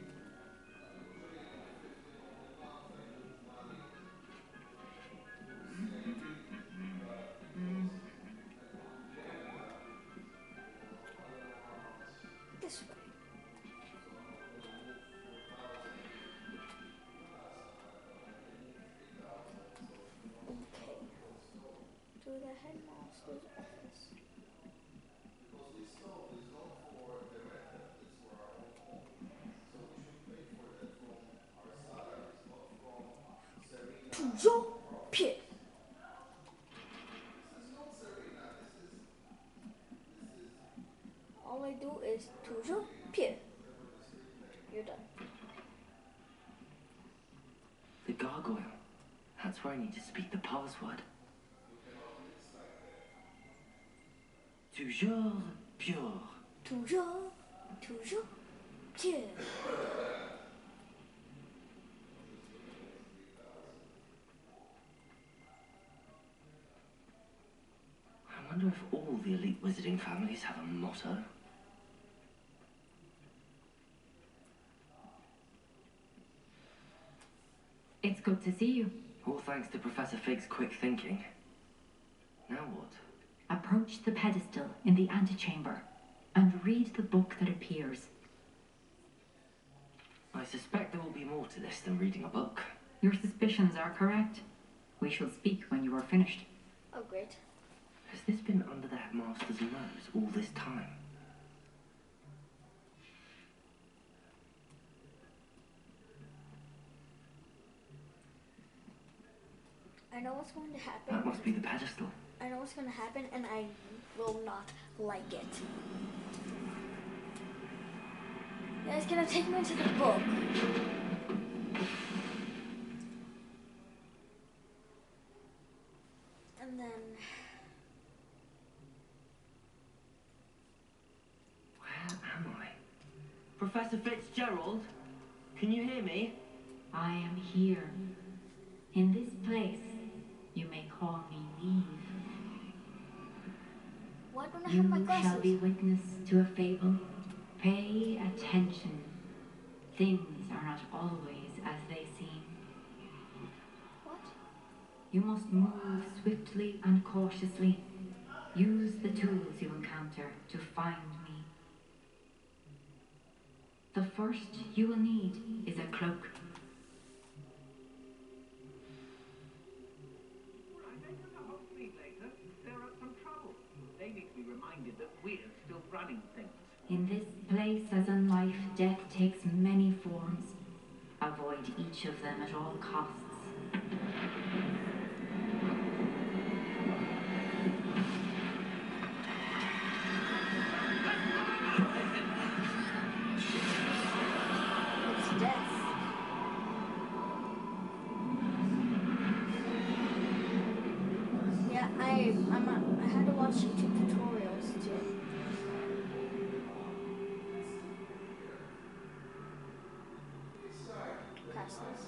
[SPEAKER 1] This way. Okay. do is toujours pied. You're done.
[SPEAKER 3] The gargoyle. That's where I need to speak the password. Toujours pure.
[SPEAKER 1] Toujours pied.
[SPEAKER 3] I wonder if all the elite wizarding families have a motto.
[SPEAKER 13] It's good to see you.
[SPEAKER 3] All thanks to Professor Fig's quick thinking. Now what?
[SPEAKER 13] Approach the pedestal in the antechamber and read the book that appears.
[SPEAKER 3] I suspect there will be more to this than reading a book.
[SPEAKER 13] Your suspicions are correct. We shall speak when you are finished.
[SPEAKER 1] Oh, great.
[SPEAKER 3] Has this been under the headmaster's nose all this time?
[SPEAKER 1] I know what's going to happen.
[SPEAKER 3] That must be the pedestal.
[SPEAKER 1] I know what's going to happen, and I will not like it. Yeah, it's going to take me to the book. And then...
[SPEAKER 3] Where am I? Professor Fitzgerald? Can you hear me?
[SPEAKER 13] I am here. In this place, you may call me Eve.
[SPEAKER 1] Why don't I
[SPEAKER 13] You
[SPEAKER 1] have my glasses?
[SPEAKER 13] shall be witness to a fable. Pay attention. Things are not always as they seem.
[SPEAKER 1] What?
[SPEAKER 13] You must move swiftly and cautiously. Use the tools you encounter to find me. The first you will need is a cloak.
[SPEAKER 4] That we're still running things.
[SPEAKER 13] In this place, as in life, death takes many forms. Avoid each of them at all costs.
[SPEAKER 1] It's death. Yeah, I had to watch YouTube tutorials too. Pass this.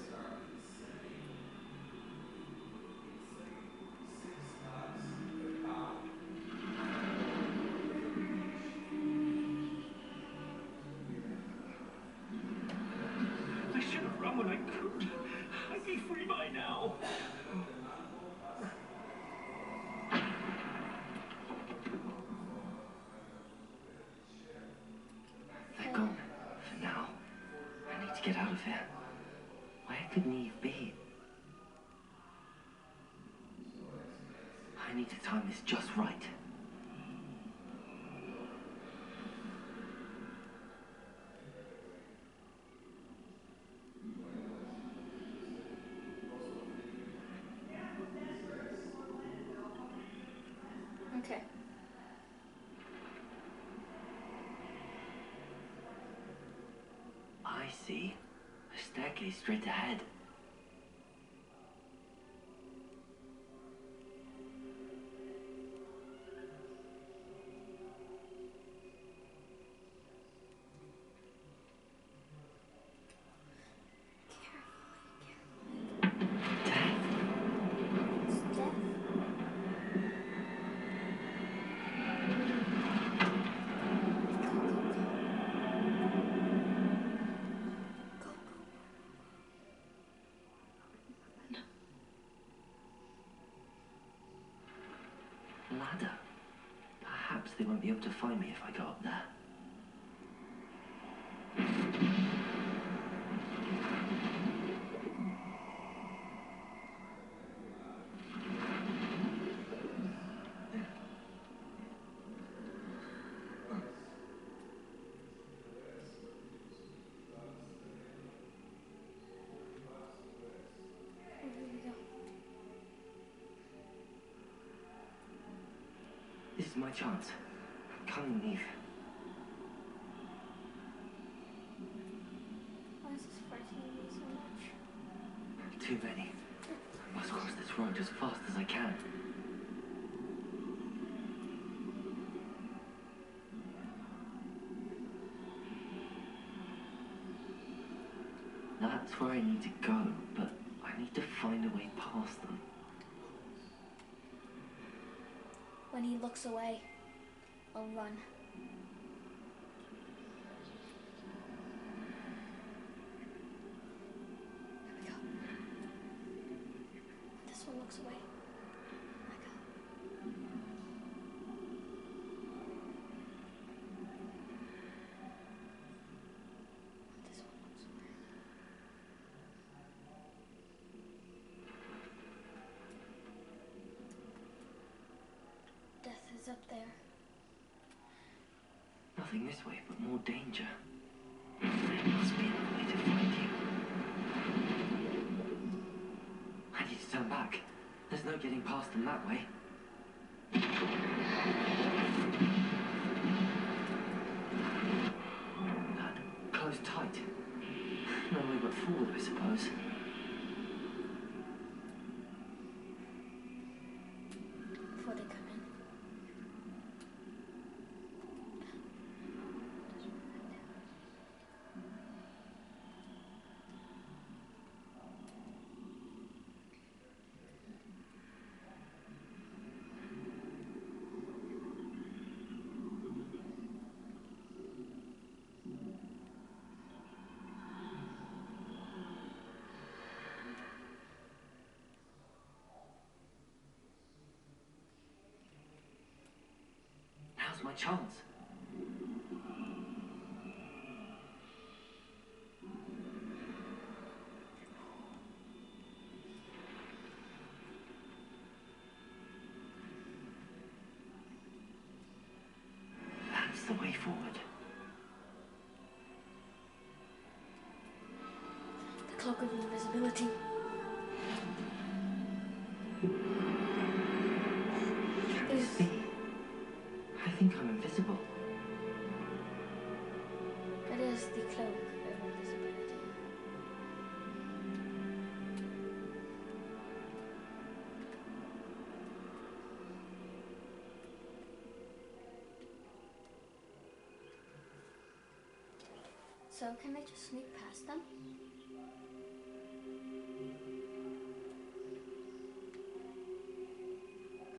[SPEAKER 10] I should have run when I could. I'd be free by now.
[SPEAKER 3] They're gone. For now. I need to get out of here. Where could Neve be? I need to time this just right.
[SPEAKER 1] Okay.
[SPEAKER 3] I see. A staircase straight ahead. Ladder. Perhaps they won't be able to find me if I go up there. This is my chance. Come, Neve. too many. I must cross this road as fast as I can. That's where I need to go, but I need to find a way past them.
[SPEAKER 1] When he looks away, I'll run. There we go. This one looks away. I go. This one looks away. Death is up there.
[SPEAKER 3] Nothing this way, but more danger. There must be another way to find you. I need to turn back. There's no getting past them that way. Close tight. No way but forward, I suppose.
[SPEAKER 1] Before they come in.
[SPEAKER 3] Now's my chance. That's the way forward.
[SPEAKER 1] The cloak of invisibility.
[SPEAKER 3] Can this be? I think I'm invisible.
[SPEAKER 1] It is the cloak of invisibility. So can I just sneak past them?